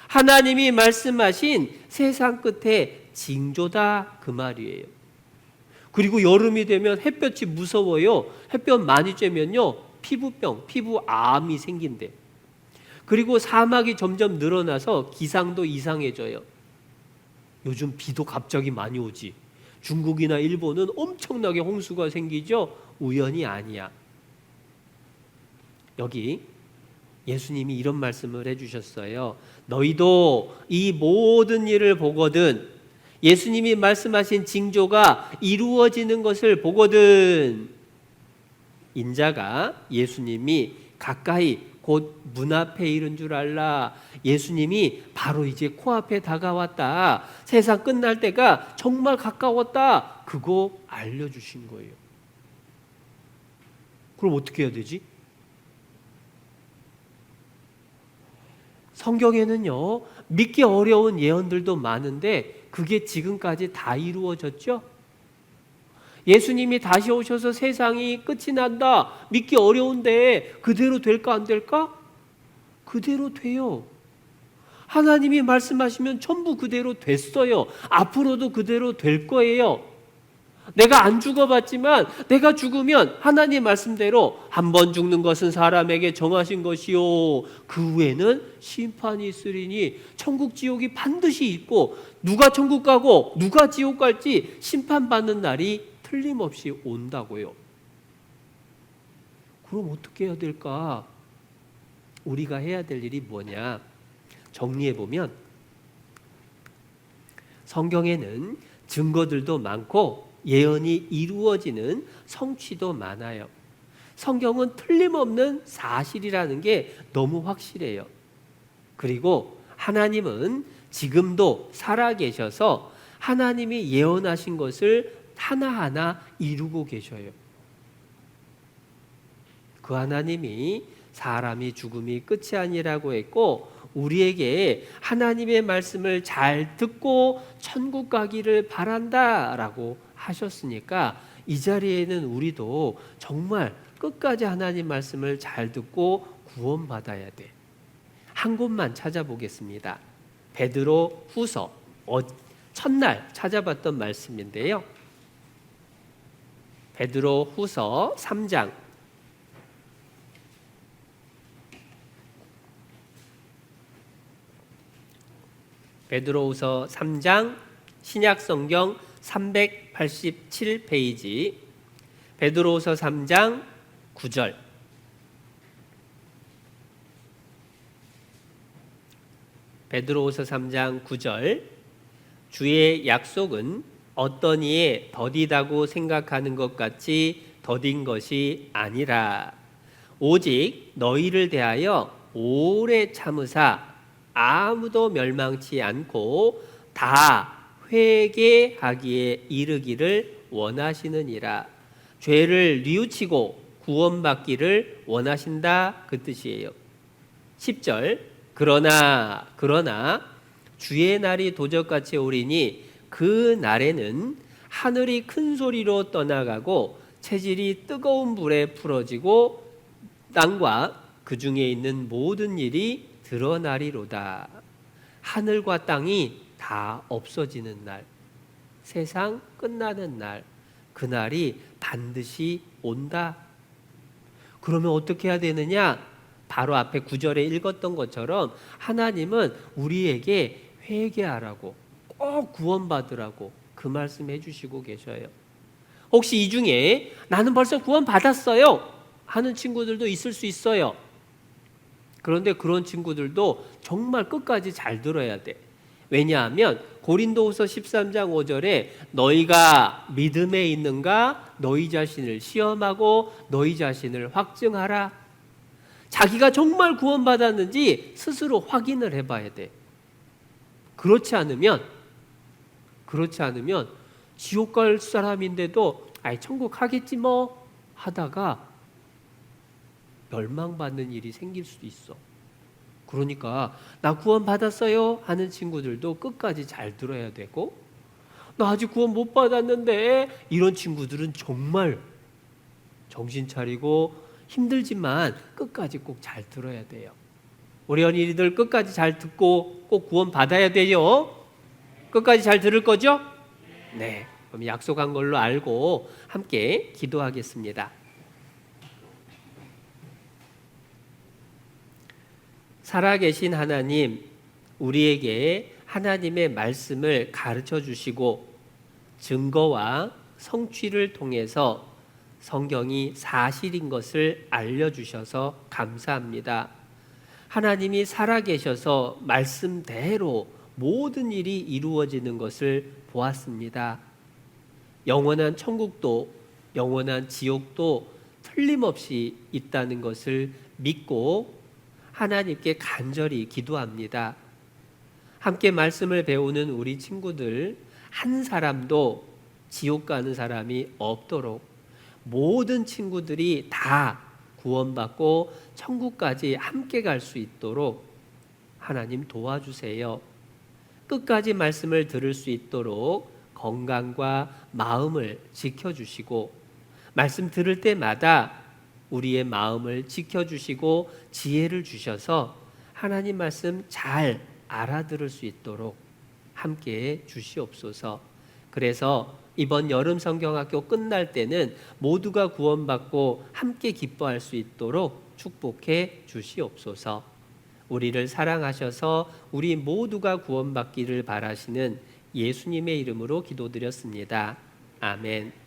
하나님이 말씀하신 세상 끝의 징조다 그 말이에요. 그리고 여름이 되면 햇볕이 무서워요. 햇볕 많이 쬐면요 피부병, 피부암이 생긴대. 그리고 사막이 점점 늘어나서 기상도 이상해져요. 요즘 비도 갑자기 많이 오지. 중국이나 일본은 엄청나게 홍수가 생기죠. 우연이 아니야. 여기 예수님이 이런 말씀을 해주셨어요. 너희도 이 모든 일을 보거든, 예수님이 말씀하신 징조가 이루어지는 것을 보거든, 인자가, 예수님이 가까이 곧 문 앞에 이른 줄 알라. 예수님이 바로 이제 코앞에 다가왔다. 세상 끝날 때가 정말 가까웠다. 그거 알려주신 거예요. 그럼 어떻게 해야 되지? 성경에는요, 믿기 어려운 예언들도 많은데 그게 지금까지 다 이루어졌죠? 예수님이 다시 오셔서 세상이 끝이 난다. 믿기 어려운데 그대로 될까 안 될까? 그대로 돼요. 하나님이 말씀하시면 전부 그대로 됐어요. 앞으로도 그대로 될 거예요. 내가 안 죽어봤지만 내가 죽으면 하나님 말씀대로 한 번 죽는 것은 사람에게 정하신 것이요 그 후에는 심판이 있으리니, 천국 지옥이 반드시 있고 누가 천국 가고 누가 지옥 갈지 심판받는 날이 틀림없이 온다고요. 그럼 어떻게 해야 될까? 우리가 해야 될 일이 뭐냐? 정리해보면 성경에는 증거들도 많고 예언이 이루어지는 성취도 많아요. 성경은 틀림없는 사실이라는 게 너무 확실해요. 그리고 하나님은 지금도 살아계셔서 하나님이 예언하신 것을 하나하나 이루고 계셔요. 그 하나님이 사람이 죽음이 끝이 아니라고 했고, 우리에게 하나님의 말씀을 잘 듣고 천국 가기를 바란다라고 하셨으니까, 이 자리에는 우리도 정말 끝까지 하나님 말씀을 잘 듣고 구원받아야 돼. 한 곳만 찾아보겠습니다. 베드로 후서, 첫날 찾아봤던 말씀인데요. 베드로 후서 3장. 베드로후서 3장 신약성경 387페이지 베드로후서 3장 9절. 베드로후서 3장 9절. 주의 약속은 어떤 이에 더디다고 생각하는 것 같이 더딘 것이 아니라 오직 너희를 대하여 오래 참으사 아무도 멸망치 않고 다 회개하기에 이르기를 원하시느니라. 죄를 뉘우치고 구원받기를 원하신다, 그 뜻이에요. 10절. 그러나 주의 날이 도적같이 오리니 그 날에는 하늘이 큰 소리로 떠나가고 체질이 뜨거운 불에 풀어지고 땅과 그 중에 있는 모든 일이 드러나리로다. 하늘과 땅이 다 없어지는 날, 세상 끝나는 날, 그날이 반드시 온다. 그러면 어떻게 해야 되느냐? 바로 앞에 9절에 읽었던 것처럼 하나님은 우리에게 회개하라고, 꼭 구원받으라고 그 말씀 해주시고 계셔요. 혹시 이 중에 나는 벌써 구원받았어요 하는 친구들도 있을 수 있어요. 그런데 그런 친구들도 정말 끝까지 잘 들어야 돼. 왜냐하면 고린도후서 13장 5절에 너희가 믿음에 있는가 너희 자신을 시험하고 너희 자신을 확증하라. 자기가 정말 구원받았는지 스스로 확인을 해봐야 돼. 그렇지 않으면 지옥 갈 사람인데도 아이 천국 가겠지 뭐 하다가 멸망받는 일이 생길 수도 있어. 그러니까 나 구원 받았어요 하는 친구들도 끝까지 잘 들어야 되고, 나 아직 구원 못 받았는데 이런 친구들은 정말 정신 차리고 힘들지만 끝까지 꼭 잘 들어야 돼요. 우리 어린이들 끝까지 잘 듣고 꼭 구원 받아야 돼요. 끝까지 잘 들을 거죠? 네. 그럼 약속한 걸로 알고 함께 기도하겠습니다. 살아계신 하나님, 우리에게 하나님의 말씀을 가르쳐 주시고 증거와 성취를 통해서 성경이 사실인 것을 알려주셔서 감사합니다. 하나님이 살아계셔서 말씀대로 모든 일이 이루어지는 것을 보았습니다. 영원한 천국도 영원한 지옥도 틀림없이 있다는 것을 믿고 하나님께 간절히 기도합니다. 함께 말씀을 배우는 우리 친구들 한 사람도 지옥 가는 사람이 없도록 모든 친구들이 다 구원받고 천국까지 함께 갈 수 있도록 하나님 도와주세요. 끝까지 말씀을 들을 수 있도록 건강과 마음을 지켜주시고 말씀 들을 때마다 우리의 마음을 지켜주시고 지혜를 주셔서 하나님 말씀 잘 알아들을 수 있도록 함께 주시옵소서. 그래서 이번 여름 성경학교 끝날 때는 모두가 구원받고 함께 기뻐할 수 있도록 축복해 주시옵소서. 우리를 사랑하셔서 우리 모두가 구원받기를 바라시는 예수님의 이름으로 기도드렸습니다. 아멘.